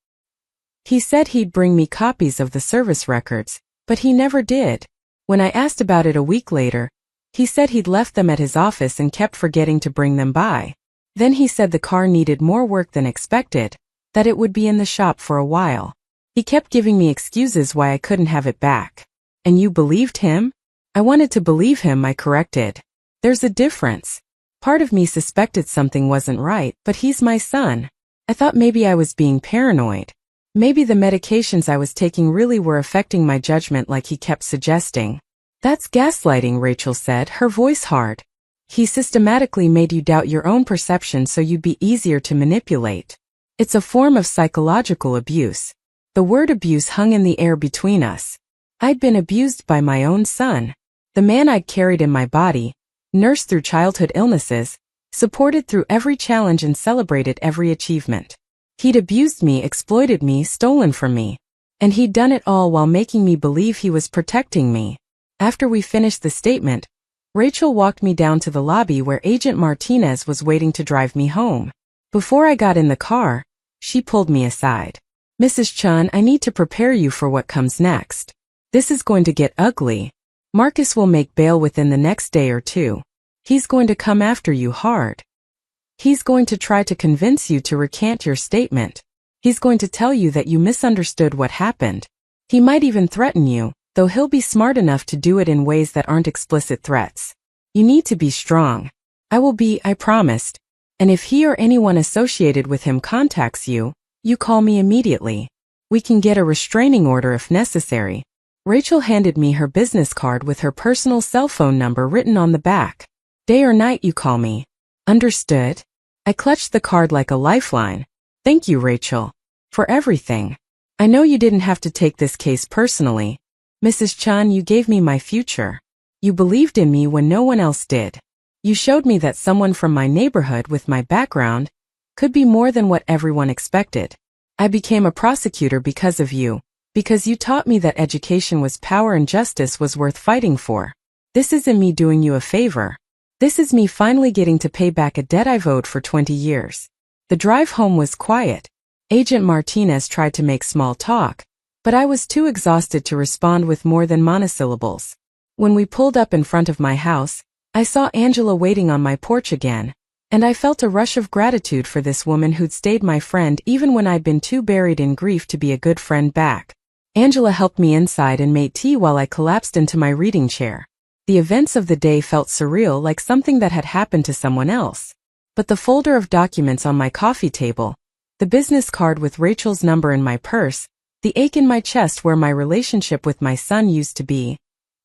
He said he'd bring me copies of the service records, but he never did. When I asked about it a week later, he said he'd left them at his office and kept forgetting to bring them by. Then he said the car needed more work than expected, that it would be in the shop for a while. He kept giving me excuses why I couldn't have it back. And you believed him? I wanted to believe him, I corrected. There's a difference. Part of me suspected something wasn't right, but he's my son. I thought maybe I was being paranoid. Maybe the medications I was taking really were affecting my judgment like he kept suggesting. That's gaslighting, Rachel said, her voice hard. He systematically made you doubt your own perception so you'd be easier to manipulate. It's a form of psychological abuse. The word abuse hung in the air between us. I'd been abused by my own son. The man I'd carried in my body, nursed through childhood illnesses, supported through every challenge and celebrated every achievement. He'd abused me, exploited me, stolen from me. And he'd done it all while making me believe he was protecting me. After we finished the statement, Rachel walked me down to the lobby where Agent Martinez was waiting to drive me home. Before I got in the car, she pulled me aside. "Mrs. Chun, I need to prepare you for what comes next. This is going to get ugly. Marcus will make bail within the next day or two. He's going to come after you hard. He's going to try to convince you to recant your statement. He's going to tell you that you misunderstood what happened. He might even threaten you, though he'll be smart enough to do it in ways that aren't explicit threats. You need to be strong. I will be, I promised. And if he or anyone associated with him contacts you, you call me immediately. We can get a restraining order if necessary." Rachel handed me her business card with her personal cell phone number written on the back. "Day or night you call me. Understood?" I clutched the card like a lifeline. "Thank you, Rachel. For everything. I know you didn't have to take this case personally. Mrs. Chun, you gave me my future. You believed in me when no one else did. You showed me that someone from my neighborhood with my background could be more than what everyone expected. I became a prosecutor because of you, because you taught me that education was power and justice was worth fighting for. This isn't me doing you a favor. This is me finally getting to pay back a debt I've owed for 20 years. The drive home was quiet. Agent Martinez tried to make small talk, but I was too exhausted to respond with more than monosyllables. When we pulled up in front of my house, I saw Angela waiting on my porch again, and I felt a rush of gratitude for this woman who'd stayed my friend even when I'd been too buried in grief to be a good friend back. Angela helped me inside and made tea while I collapsed into my reading chair. The events of the day felt surreal, like something that had happened to someone else. But the folder of documents on my coffee table, the business card with Rachel's number in my purse, the ache in my chest where my relationship with my son used to be,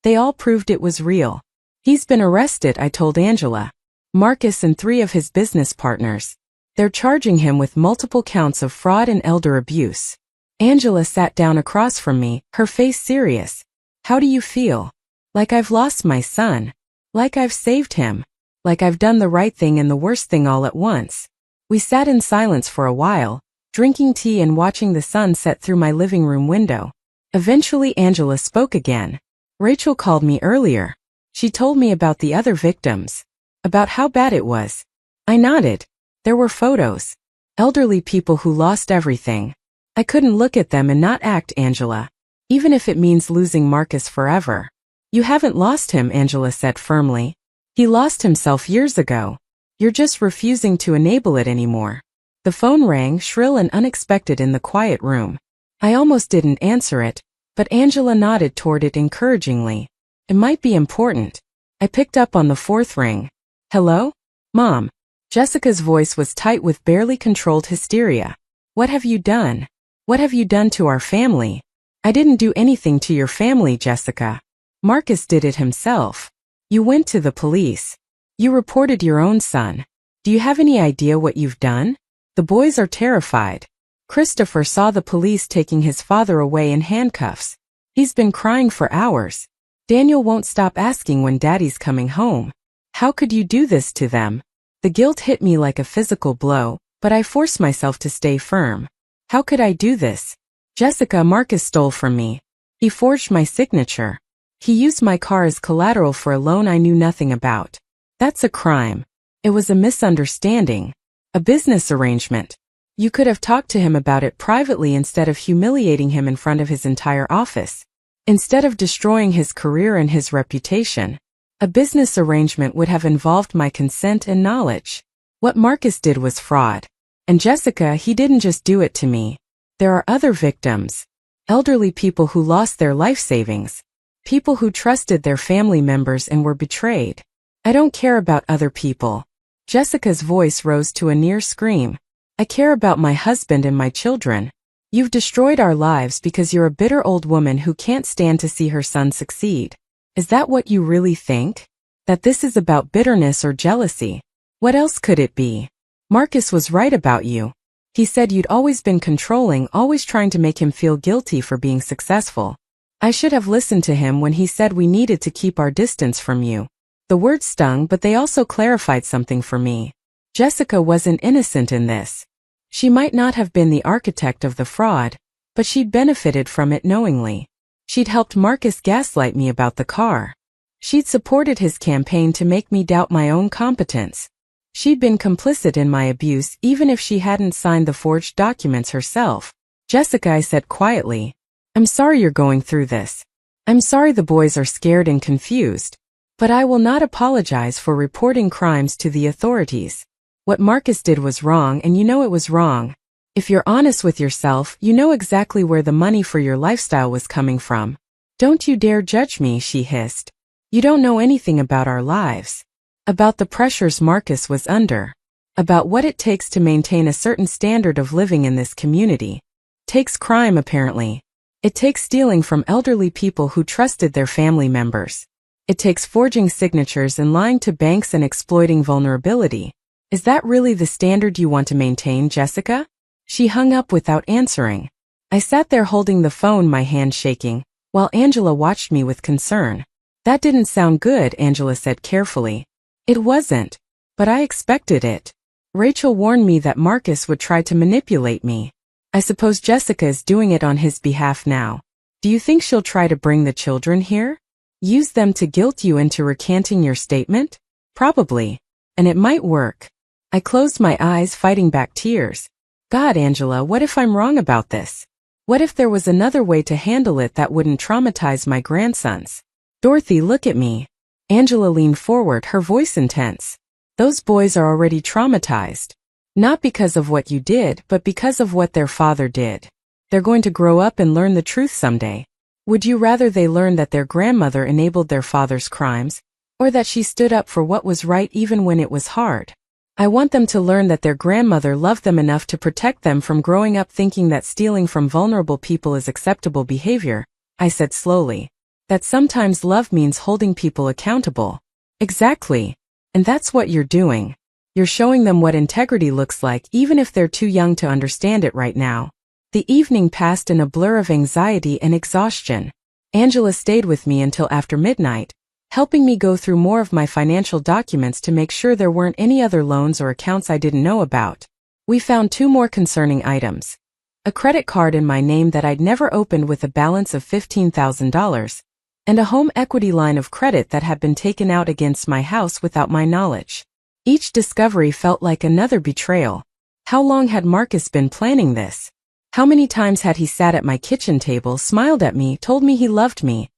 they all proved it was real. "He's been arrested," I told Angela. "Marcus and 3 of his business partners. They're charging him with multiple counts of fraud and elder abuse." Angela sat down across from me, her face serious. "How do you feel?" "Like I've lost my son. Like I've saved him. Like I've done the right thing and the worst thing all at once." We sat in silence for a while, drinking tea and watching the sun set through my living room window. Eventually Angela spoke again. "Rachel called me earlier. She told me about the other victims. About how bad it was." I nodded. There were photos. Elderly people who lost everything. I couldn't look at them and not act, Angela. Even if it means losing Marcus forever. "You haven't lost him," Angela said firmly. "He lost himself years ago. You're just refusing to enable it anymore." The phone rang, shrill and unexpected in the quiet room. I almost didn't answer it, but Angela nodded toward it encouragingly. It might be important. I picked up on the 4th ring. "Hello? Mom." Jessica's voice was tight with barely controlled hysteria. "What have you done? What have you done to our family?" "I didn't do anything to your family, Jessica. Marcus did it himself. You went to the police. You reported your own son. Do you have any idea what you've done? The boys are terrified. Christopher saw the police taking his father away in handcuffs. He's been crying for hours. Daniel won't stop asking when Daddy's coming home. How could you do this to them?" The guilt hit me like a physical blow, but I forced myself to stay firm. "How could I do this? Jessica, Marcus stole from me. He forged my signature. He used my car as collateral for a loan I knew nothing about. That's a crime. It was a misunderstanding. A business arrangement. You could have talked to him about it privately instead of humiliating him in front of his entire office. Instead of destroying his career and his reputation. A business arrangement would have involved my consent and knowledge. What Marcus did was fraud. And Jessica, he didn't just do it to me. There are other victims. Elderly people who lost their life savings. People who trusted their family members and were betrayed. I don't care about other people." Jessica's voice rose to a near scream. "I care about my husband and my children. You've destroyed our lives because you're a bitter old woman who can't stand to see her son succeed. Is that what you really think? That this is about bitterness or jealousy? What else could it be? Marcus was right about you. He said you'd always been controlling, always trying to make him feel guilty for being successful. I should have listened to him when he said we needed to keep our distance from you. The words stung, but they also clarified something for me. Jessica wasn't innocent in this. She might not have been the architect of the fraud, but she'd benefited from it knowingly. She'd helped Marcus gaslight me about the car. She'd supported his campaign to make me doubt my own competence. She'd been complicit in my abuse even if she hadn't signed the forged documents herself. Jessica, I said quietly, I'm sorry you're going through this. I'm sorry the boys are scared and confused. But I will not apologize for reporting crimes to the authorities. What Marcus did was wrong, and you know it was wrong. If you're honest with yourself, you know exactly where the money for your lifestyle was coming from. Don't you dare judge me, she hissed. You don't know anything about our lives. About the pressures Marcus was under. About what it takes to maintain a certain standard of living in this community. Takes crime, apparently. It takes stealing from elderly people who trusted their family members. It takes forging signatures and lying to banks and exploiting vulnerability. Is that really the standard you want to maintain, Jessica? She hung up without answering. I sat there holding the phone, my hand shaking, while Angela watched me with concern. That didn't sound good, Angela said carefully. It wasn't. But I expected it. Rachel warned me that Marcus would try to manipulate me. I suppose Jessica is doing it on his behalf now. Do you think she'll try to bring the children here? Use them to guilt you into recanting your statement? Probably. And it might work. I closed my eyes, fighting back tears. God, Angela, what if I'm wrong about this? What if there was another way to handle it that wouldn't traumatize my grandsons? Dorothy, look at me. Angela leaned forward, her voice intense. Those boys are already traumatized. Not because of what you did, but because of what their father did. They're going to grow up and learn the truth someday. Would you rather they learn that their grandmother enabled their father's crimes, or that she stood up for what was right even when it was hard? I want them to learn that their grandmother loved them enough to protect them from growing up thinking that stealing from vulnerable people is acceptable behavior, I said slowly. That sometimes love means holding people accountable. Exactly. And that's what you're doing. You're showing them what integrity looks like even if they're too young to understand it right now. The evening passed in a blur of anxiety and exhaustion. Angela stayed with me until after midnight, helping me go through more of my financial documents to make sure there weren't any other loans or accounts I didn't know about. We found 2 more concerning items. A credit card in my name that I'd never opened with a balance of $15,000, and a home equity line of credit that had been taken out against my house without my knowledge. Each discovery felt like another betrayal. How long had Marcus been planning this? How many times had he sat at my kitchen table, smiled at me, told me he loved me,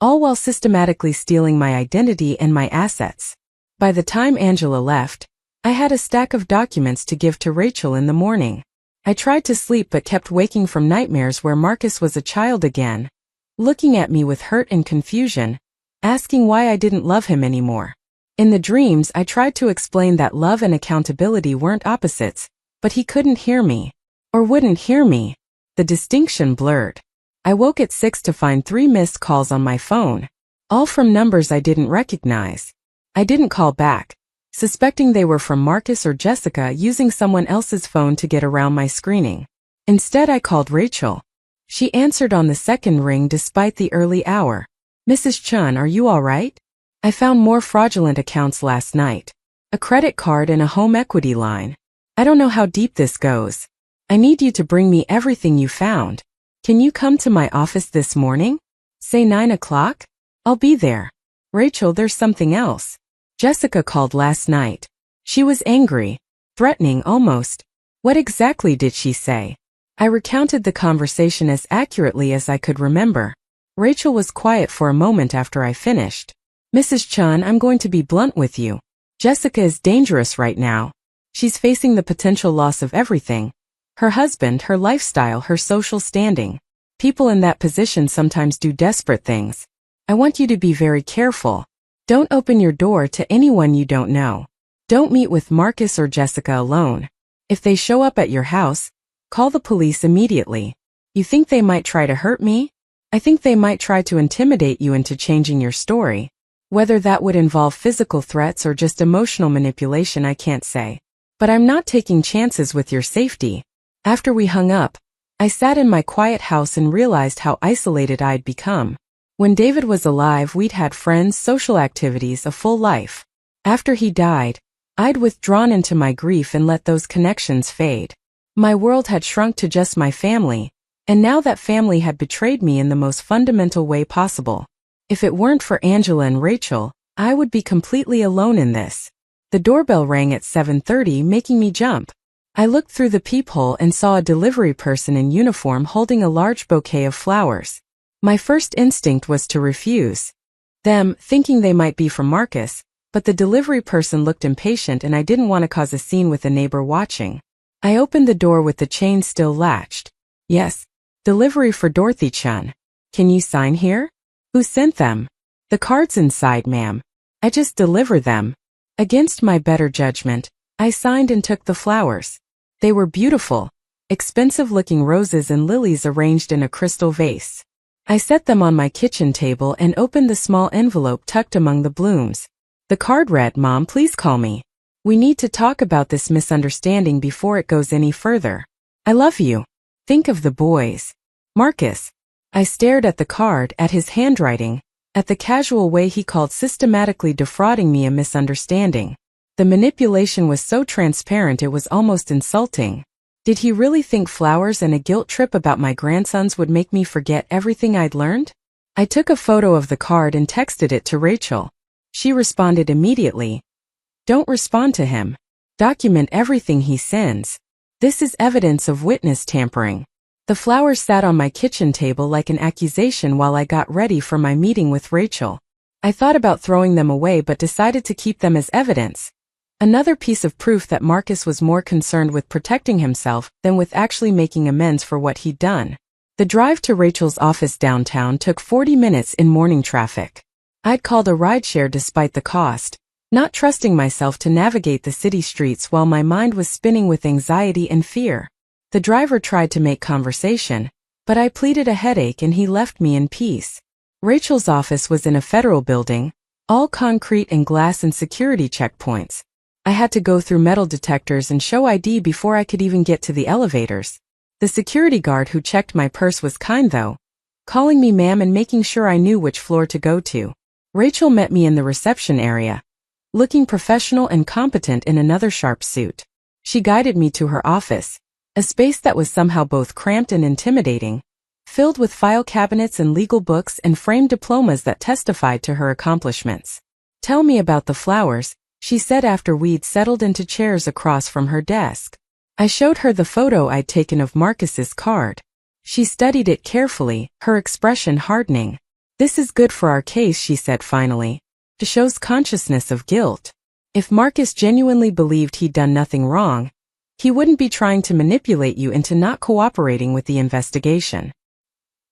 all while systematically stealing my identity and my assets? By the time Angela left, I had a stack of documents to give to Rachel in the morning. I tried to sleep but kept waking from nightmares where Marcus was a child again, looking at me with hurt and confusion, asking why I didn't love him anymore. In the dreams, I tried to explain that love and accountability weren't opposites, but he couldn't hear me. Or wouldn't hear me. The distinction blurred. I woke at 6 to find 3 missed calls on my phone, all from numbers I didn't recognize. I didn't call back, suspecting they were from Marcus or Jessica using someone else's phone to get around my screening. Instead, I called Rachel. She answered on the second ring despite the early hour. Mrs. Chun, are you all right? I found more fraudulent accounts last night. A credit card and a home equity line. I don't know how deep this goes. I need you to bring me everything you found. Can you come to my office this morning? Say 9 o'clock? I'll be there. Rachel, there's something else. Jessica called last night. She was angry, threatening almost. What exactly did she say? I recounted the conversation as accurately as I could remember. Rachel was quiet for a moment after I finished. Mrs. Chun, I'm going to be blunt with you. Jessica is dangerous right now. She's facing the potential loss of everything. Her husband, her lifestyle, her social standing. People in that position sometimes do desperate things. I want you to be very careful. Don't open your door to anyone you don't know. Don't meet with Marcus or Jessica alone. If they show up at your house, call the police immediately. You think they might try to hurt me? I think they might try to intimidate you into changing your story. Whether that would involve physical threats or just emotional manipulation, I can't say. But I'm not taking chances with your safety. After we hung up, I sat in my quiet house and realized how isolated I'd become. When David was alive, we'd had friends, social activities, a full life. After he died, I'd withdrawn into my grief and let those connections fade. My world had shrunk to just my family, and now that family had betrayed me in the most fundamental way possible. If it weren't for Angela and Rachel, I would be completely alone in this. The doorbell rang at 7:30, making me jump. I looked through the peephole and saw a delivery person in uniform holding a large bouquet of flowers. My first instinct was to refuse them, thinking they might be from Marcus, but the delivery person looked impatient and I didn't want to cause a scene with a neighbor watching. I opened the door with the chain still latched. Yes, delivery for Dorothy Chun. Can you sign here? Who sent them? The card's inside, ma'am. I just deliver them. Against my better judgment, I signed and took the flowers. They were beautiful, expensive-looking roses and lilies arranged in a crystal vase. I set them on my kitchen table and opened the small envelope tucked among the blooms. The card read, "Mom, please call me. We need to talk about this misunderstanding before it goes any further. I love you. Think of the boys. Marcus." I stared at the card, at his handwriting, at the casual way he called systematically defrauding me a misunderstanding. The manipulation was so transparent it was almost insulting. Did he really think flowers and a guilt trip about my grandsons would make me forget everything I'd learned? I took a photo of the card and texted it to Rachel. She responded immediately. "Don't respond to him. Document everything he sends. This is evidence of witness tampering." The flowers sat on my kitchen table like an accusation while I got ready for my meeting with Rachel. I thought about throwing them away but decided to keep them as evidence. Another piece of proof that Marcus was more concerned with protecting himself than with actually making amends for what he'd done. The drive to Rachel's office downtown took 40 minutes in morning traffic. I'd called a rideshare despite the cost, not trusting myself to navigate the city streets while my mind was spinning with anxiety and fear. The driver tried to make conversation, but I pleaded a headache and he left me in peace. Rachel's office was in a federal building, all concrete and glass and security checkpoints. I had to go through metal detectors and show ID before I could even get to the elevators. The security guard who checked my purse was kind though, calling me ma'am and making sure I knew which floor to go to. Rachel met me in the reception area, looking professional and competent in another sharp suit. She guided me to her office, a space that was somehow both cramped and intimidating, filled with file cabinets and legal books and framed diplomas that testified to her accomplishments. "Tell me about the flowers," she said after we'd settled into chairs across from her desk. I showed her the photo I'd taken of Marcus's card. She studied it carefully, her expression hardening. "This is good for our case," she said finally. "It shows consciousness of guilt. If Marcus genuinely believed he'd done nothing wrong, he wouldn't be trying to manipulate you into not cooperating with the investigation.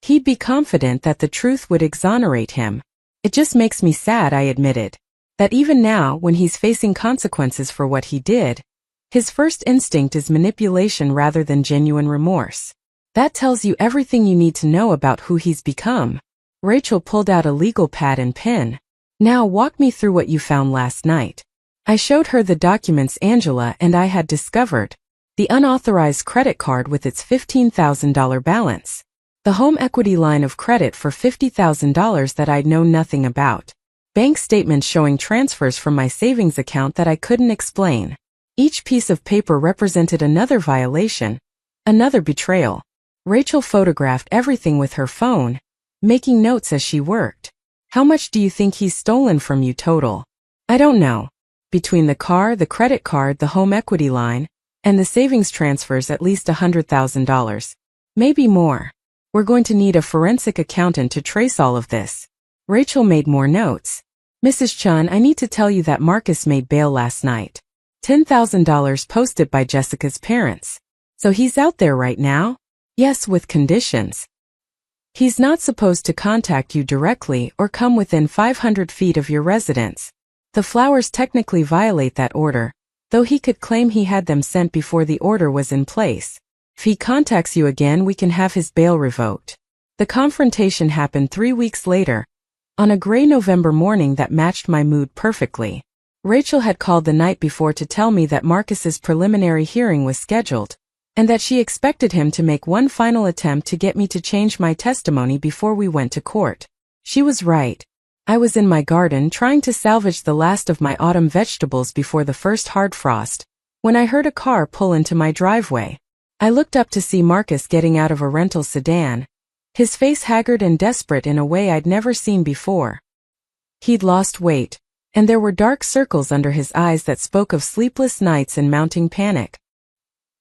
He'd be confident that the truth would exonerate him. It just makes me sad," I admitted, "that even now, when he's facing consequences for what he did, his first instinct is manipulation rather than genuine remorse. That tells you everything you need to know about who he's become." Rachel pulled out a legal pad and pen. "Now walk me through what you found last night." I showed her the documents Angela and I had discovered. The unauthorized credit card with its $15,000 balance. The home equity line of credit for $50,000 that I'd known nothing about. Bank statements showing transfers from my savings account that I couldn't explain. Each piece of paper represented another violation, another betrayal. Rachel photographed everything with her phone, making notes as she worked. "How much do you think he's stolen from you total?" "I don't know. Between the car, the credit card, the home equity line, and the savings transfers, at least $100,000. Maybe more. We're going to need a forensic accountant to trace all of this." Rachel made more notes. "Mrs. Chun, I need to tell you that Marcus made bail last night. $10,000 posted by Jessica's parents. So he's out there right now?" "Yes, with conditions. He's not supposed to contact you directly or come within 500 feet of your residence. The flowers technically violate that order, though he could claim he had them sent before the order was in place. If he contacts you again, we can have his bail revoked." The confrontation happened 3 weeks later, on a gray November morning that matched my mood perfectly. Rachel had called the night before to tell me that Marcus's preliminary hearing was scheduled, and that she expected him to make one final attempt to get me to change my testimony before we went to court. She was right. I was in my garden trying to salvage the last of my autumn vegetables before the first hard frost, when I heard a car pull into my driveway. I looked up to see Marcus getting out of a rental sedan, his face haggard and desperate in a way I'd never seen before. He'd lost weight, and there were dark circles under his eyes that spoke of sleepless nights and mounting panic.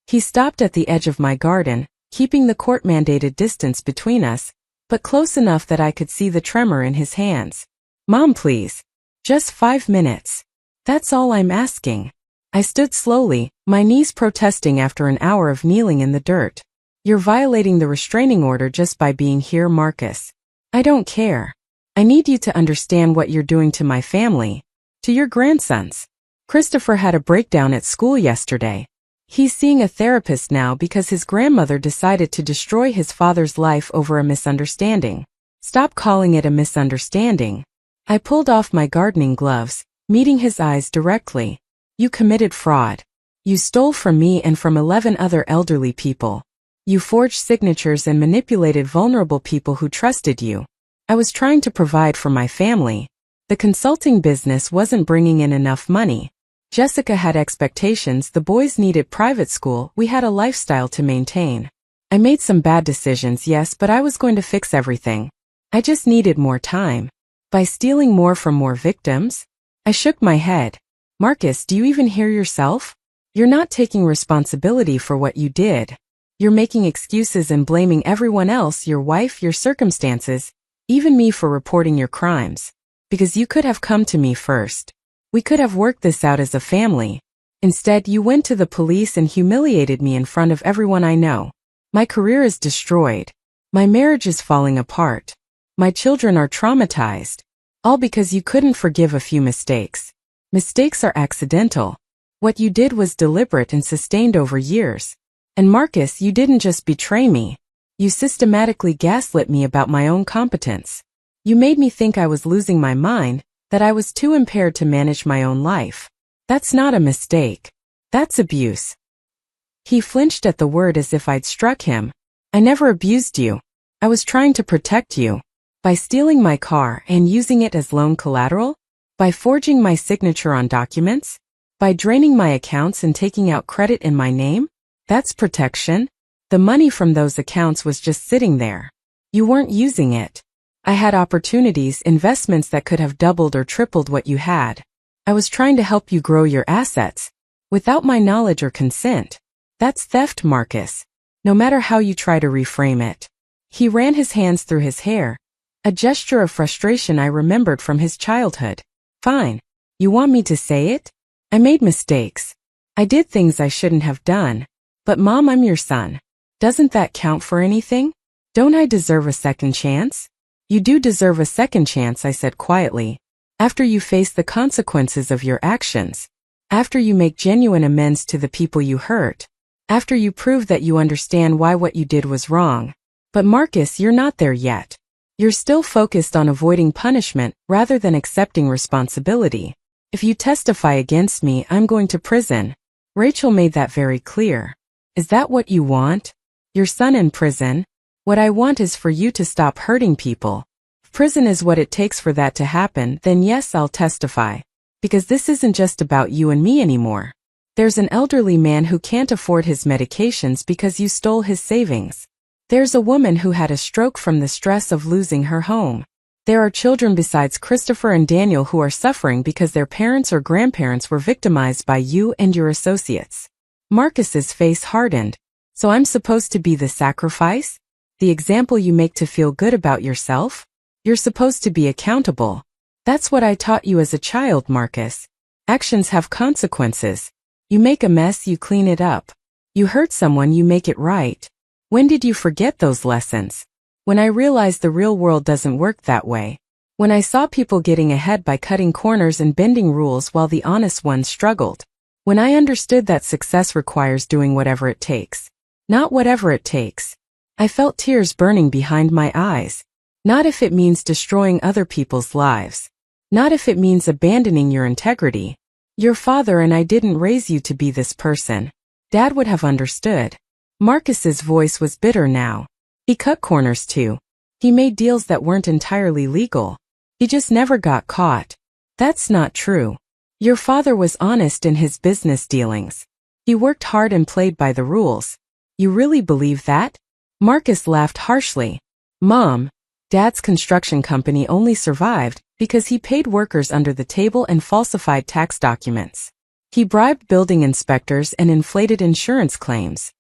He stopped at the edge of my garden, keeping the court-mandated distance between us, but close enough that I could see the tremor in his hands. "Mom, please. Just 5 minutes. That's all I'm asking." I stood slowly, my knees protesting after an hour of kneeling in the dirt. "You're violating the restraining order just by being here, Marcus. I don't care. I need you to understand what you're doing to my family, to your grandsons. Christopher had a breakdown at school yesterday. He's seeing a therapist now because his grandmother decided to destroy his father's life over a misunderstanding. Stop calling it a misunderstanding." I pulled off my gardening gloves, meeting his eyes directly. "You committed fraud. You stole from me and from 11 other elderly people. You forged signatures and manipulated vulnerable people who trusted you. I was trying to provide for my family. The consulting business wasn't bringing in enough money. Jessica had expectations, the boys needed private school, we had a lifestyle to maintain. I made some bad decisions, yes, but I was going to fix everything. I just needed more time. By stealing more from more victims?" I shook my head. "Marcus, do you even hear yourself? You're not taking responsibility for what you did. You're making excuses and blaming everyone else, your wife, your circumstances, even me for reporting your crimes. Because you could have come to me first. We could have worked this out as a family. Instead, you went to the police and humiliated me in front of everyone I know. My career is destroyed. My marriage is falling apart. My children are traumatized. All because you couldn't forgive a few mistakes. Mistakes are accidental. What you did was deliberate and sustained over years. And Marcus, you didn't just betray me. You systematically gaslit me about my own competence. You made me think I was losing my mind, that I was too impaired to manage my own life. That's not a mistake. That's abuse." He flinched at the word as if I'd struck him. "I never abused you. I was trying to protect you. By stealing my car and using it as loan collateral? By forging my signature on documents? By draining my accounts and taking out credit in my name? That's protection. The money from those accounts was just sitting there. You weren't using it. I had opportunities, investments that could have doubled or tripled what you had. I was trying to help you grow your assets, without my knowledge or consent. That's theft, Marcus. No matter how you try to reframe it." He ran his hands through his hair, a gesture of frustration I remembered from his childhood. "Fine. You want me to say it? I made mistakes. I did things I shouldn't have done. But Mom, I'm your son. Doesn't that count for anything? Don't I deserve a second chance?" "You do deserve a second chance," I said quietly. "After you face the consequences of your actions. After you make genuine amends to the people you hurt. After you prove that you understand why what you did was wrong. But Marcus, you're not there yet. You're still focused on avoiding punishment rather than accepting responsibility. If you testify against me, I'm going to prison. Rachel made that very clear. Is that what you want? Your son in prison? What I want is for you to stop hurting people. If prison is what it takes for that to happen, then yes, I'll testify. Because this isn't just about you and me anymore. There's an elderly man who can't afford his medications because you stole his savings. There's a woman who had a stroke from the stress of losing her home. There are children besides Christopher and Daniel who are suffering because their parents or grandparents were victimized by you and your associates." Marcus's face hardened. "So I'm supposed to be the sacrifice? The example you make to feel good about yourself? You're supposed to be accountable. That's what I taught you as a child, Marcus. Actions have consequences. You make a mess, you clean it up. You hurt someone, you make it right. When did you forget those lessons? When I realized the real world doesn't work that way. When I saw people getting ahead by cutting corners and bending rules while the honest ones struggled. When I understood that success requires doing whatever it takes. Not whatever it takes. I felt tears burning behind my eyes. Not if it means destroying other people's lives. Not if it means abandoning your integrity. Your father and I didn't raise you to be this person. Dad would have understood. Marcus's voice was bitter now. He cut corners too. He made deals that weren't entirely legal. He just never got caught. That's not true. Your father was honest in his business dealings. He worked hard and played by the rules. You really believe that? Marcus laughed harshly. Mom, Dad's construction company only survived because he paid workers under the table and falsified tax documents. He bribed building inspectors and inflated insurance claims.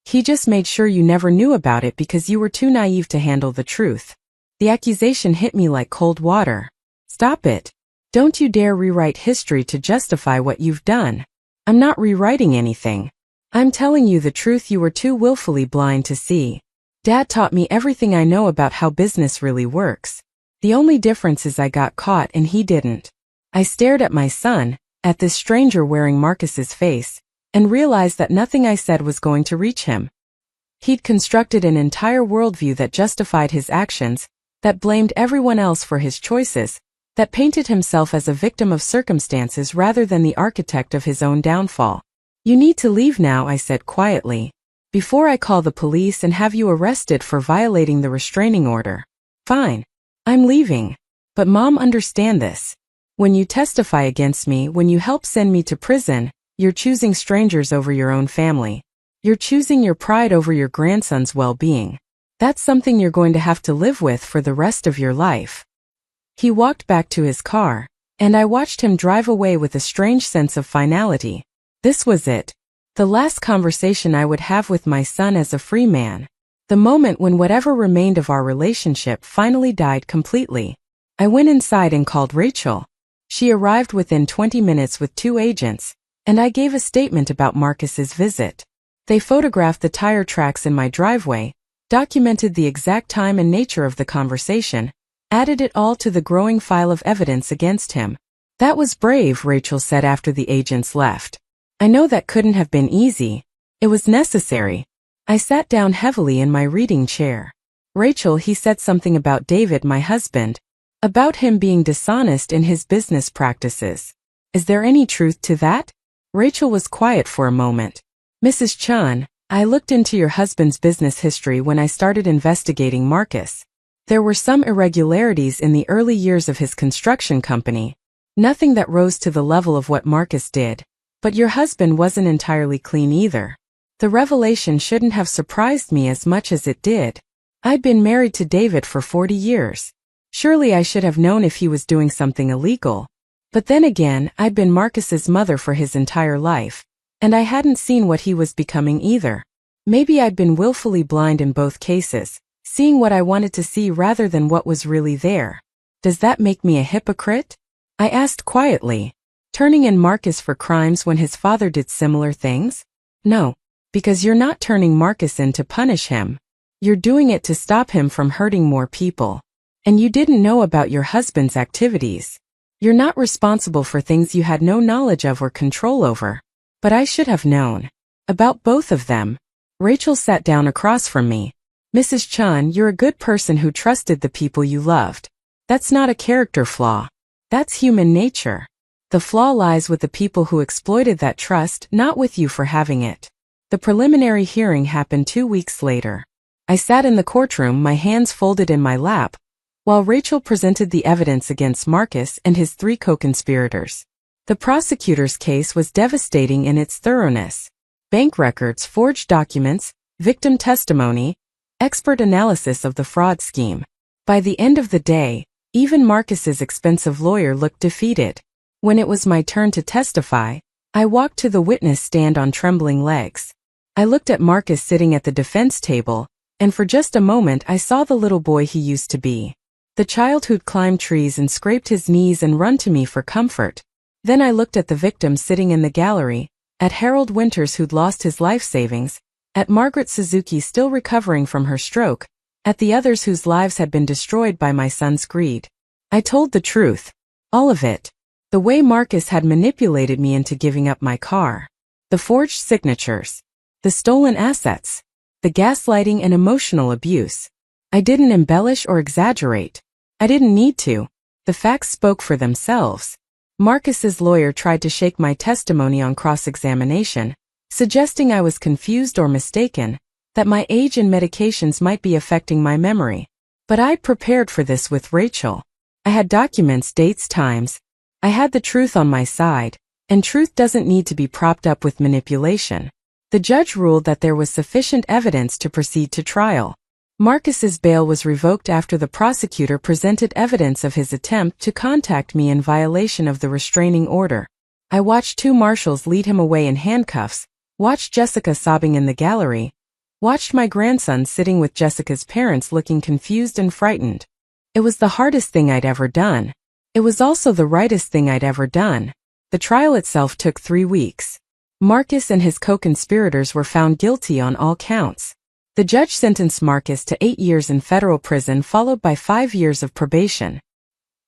He just made sure you never knew about it because you were too naive to handle the truth. The accusation hit me like cold water. Stop it. Don't you dare rewrite history to justify what you've done. I'm not rewriting anything. I'm telling you the truth you were too willfully blind to see. Dad taught me everything I know about how business really works. The only difference is I got caught and he didn't. I stared at my son, at this stranger wearing Marcus's face, and realized that nothing I said was going to reach him. He'd constructed an entire worldview that justified his actions, that blamed everyone else for his choices, that painted himself as a victim of circumstances rather than the architect of his own downfall. You need to leave now, I said quietly, before I call the police and have you arrested for violating the restraining order. Fine. I'm leaving. But Mom, understand this. When you testify against me, when you help send me to prison, you're choosing strangers over your own family. You're choosing your pride over your grandson's well-being. That's something you're going to have to live with for the rest of your life. He walked back to his car, and I watched him drive away with a strange sense of finality. This was it. The last conversation I would have with my son as a free man. The moment when whatever remained of our relationship finally died completely. I went inside and called Rachel. She arrived within 20 minutes with 2 agents, and I gave a statement about Marcus's visit. They photographed the tire tracks in my driveway, documented the exact time and nature of the conversation, added it all to the growing file of evidence against him. That was brave, Rachel said after the agents left. I know that couldn't have been easy. It was necessary. I sat down heavily in my reading chair. Rachel, he said something about David, my husband, about him being dishonest in his business practices. Is there any truth to that? Rachel was quiet for a moment. Mrs. Chun, I looked into your husband's business history when I started investigating Marcus. There were some irregularities in the early years of his construction company. Nothing that rose to the level of what Marcus did. But your husband wasn't entirely clean either. The revelation shouldn't have surprised me as much as it did. I'd been married to David for 40 years. Surely I should have known if he was doing something illegal. But then again, I'd been Marcus's mother for his entire life, and I hadn't seen what he was becoming either. Maybe I'd been willfully blind in both cases, seeing what I wanted to see rather than what was really there. Does that make me a hypocrite? I asked quietly. Turning in Marcus for crimes when his father did similar things? No, because you're not turning Marcus in to punish him. You're doing it to stop him from hurting more people. And you didn't know about your husband's activities. You're not responsible for things you had no knowledge of or control over. But I should have known. About both of them. Rachel sat down across from me. Mrs. Chun, you're a good person who trusted the people you loved. That's not a character flaw. That's human nature. The flaw lies with the people who exploited that trust, not with you for having it. The preliminary hearing happened 2 weeks later. I sat in the courtroom, my hands folded in my lap, while Rachel presented the evidence against Marcus and his 3 co-conspirators. The prosecutor's case was devastating in its thoroughness. Bank records, forged documents, victim testimony, expert analysis of the fraud scheme. By the end of the day, even Marcus's expensive lawyer looked defeated. When it was my turn to testify, I walked to the witness stand on trembling legs. I looked at Marcus sitting at the defense table, and for just a moment I saw the little boy he used to be. The child who'd climbed trees and scraped his knees and run to me for comfort. Then I looked at the victim sitting in the gallery, at Harold Winters who'd lost his life savings, at Margaret Suzuki still recovering from her stroke, at the others whose lives had been destroyed by my son's greed. I told the truth. All of it. The way Marcus had manipulated me into giving up my car. The forged signatures. The stolen assets. The gaslighting and emotional abuse. I didn't embellish or exaggerate. I didn't need to. The facts spoke for themselves. Marcus's lawyer tried to shake my testimony on cross-examination, suggesting I was confused or mistaken, that my age and medications might be affecting my memory. But I'd prepared for this with Rachel. I had documents, dates, times. I had the truth on my side, and truth doesn't need to be propped up with manipulation. The judge ruled that there was sufficient evidence to proceed to trial. Marcus's bail was revoked after the prosecutor presented evidence of his attempt to contact me in violation of the restraining order. I watched two marshals lead him away in handcuffs, watched Jessica sobbing in the gallery, watched my grandson sitting with Jessica's parents looking confused and frightened. It was the hardest thing I'd ever done. It was also the rightest thing I'd ever done. The trial itself took 3 weeks. Marcus and his co-conspirators were found guilty on all counts. The judge sentenced Marcus to 8 years in federal prison followed by 5 years of probation.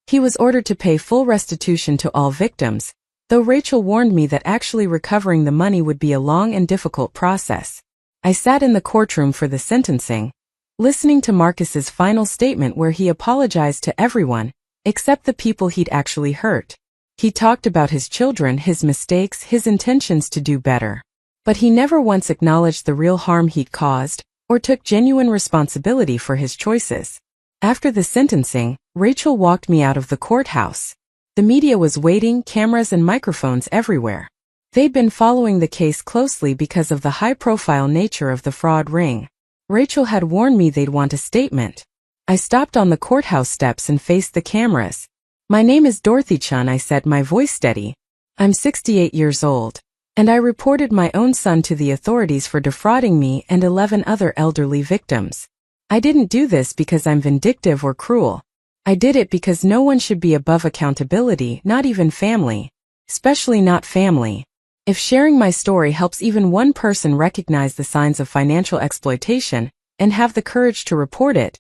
He was ordered to pay full restitution to all victims, though Rachel warned me that actually recovering the money would be a long and difficult process. I sat in the courtroom for the sentencing, listening to Marcus's final statement where he apologized to everyone, except the people he'd actually hurt. He talked about his children, his mistakes, his intentions to do better. But he never once acknowledged the real harm he'd caused, or took genuine responsibility for his choices. After the sentencing, Rachel walked me out of the courthouse. The media was waiting, cameras and microphones everywhere. They'd been following the case closely because of the high-profile nature of the fraud ring. Rachel had warned me they'd want a statement. I stopped on the courthouse steps and faced the cameras. "My name is Dorothy Chun," I said, my voice steady. "I'm 68 years old. And I reported my own son to the authorities for defrauding me and 11 other elderly victims. I didn't do this because I'm vindictive or cruel. I did it because no one should be above accountability, not even family. Especially not family. If sharing my story helps even one person recognize the signs of financial exploitation and have the courage to report it,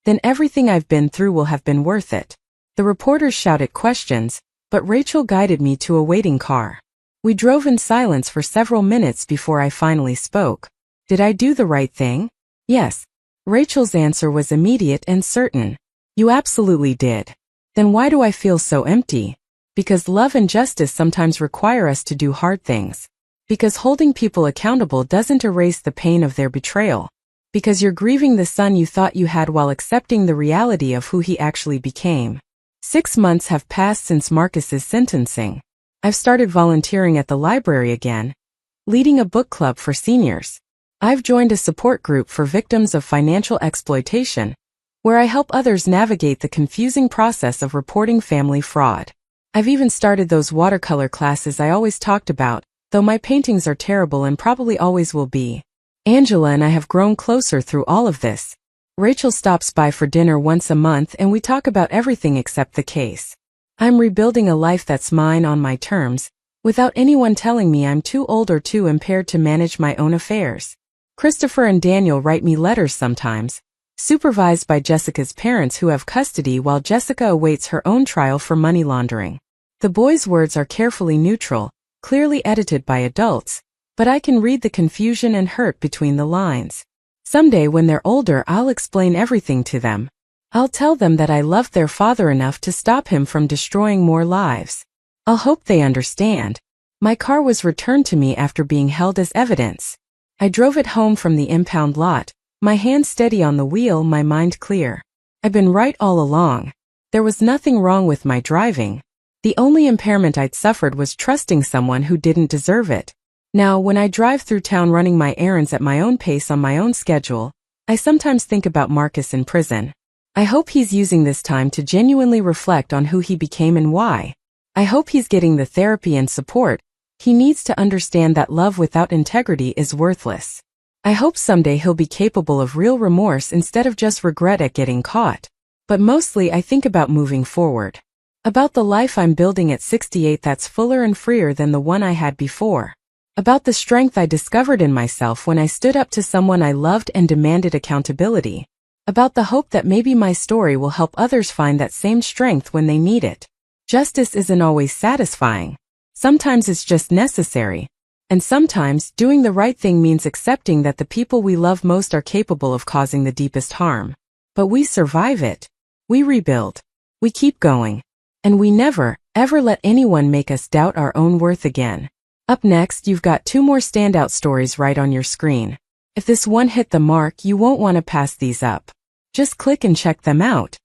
then everything I've been through will have been worth it." The reporters shouted questions, but Rachel guided me to a waiting car. We drove in silence for several minutes before I finally spoke. Did I do the right thing? Yes. Rachel's answer was immediate and certain. You absolutely did. Then why do I feel so empty? Because love and justice sometimes require us to do hard things. Because holding people accountable doesn't erase the pain of their betrayal. Because you're grieving the son you thought you had while accepting the reality of who he actually became. 6 months have passed since Marcus's sentencing. I've started volunteering at the library again, leading a book club for seniors. I've joined a support group for victims of financial exploitation, where I help others navigate the confusing process of reporting family fraud. I've even started those watercolor classes I always talked about, though my paintings are terrible and probably always will be. Angela and I have grown closer through all of this. Rachel stops by for dinner once a month and we talk about everything except the case. I'm rebuilding a life that's mine on my terms, without anyone telling me I'm too old or too impaired to manage my own affairs. Christopher and Daniel write me letters sometimes, supervised by Jessica's parents who have custody while Jessica awaits her own trial for money laundering. The boys' words are carefully neutral, clearly edited by adults, but I can read the confusion and hurt between the lines. Someday when they're older I'll explain everything to them. I'll tell them that I loved their father enough to stop him from destroying more lives. I'll hope they understand. My car was returned to me after being held as evidence. I drove it home from the impound lot, my hand steady on the wheel, my mind clear. I've been right all along. There was nothing wrong with my driving. The only impairment I'd suffered was trusting someone who didn't deserve it. Now, when I drive through town running my errands at my own pace on my own schedule, I sometimes think about Marcus in prison. I hope he's using this time to genuinely reflect on who he became and why. I hope he's getting the therapy and support he needs to understand that love without integrity is worthless. I hope someday he'll be capable of real remorse instead of just regret at getting caught. But mostly I think about moving forward. About the life I'm building at 68 that's fuller and freer than the one I had before. About the strength I discovered in myself when I stood up to someone I loved and demanded accountability. About the hope that maybe my story will help others find that same strength when they need it. Justice isn't always satisfying. Sometimes it's just necessary. And sometimes doing the right thing means accepting that the people we love most are capable of causing the deepest harm. But we survive it. We rebuild. We keep going. And we never, ever let anyone make us doubt our own worth again. Up next, you've got 2 more standout stories right on your screen. If this one hit the mark, you won't want to pass these up. Just click and check them out.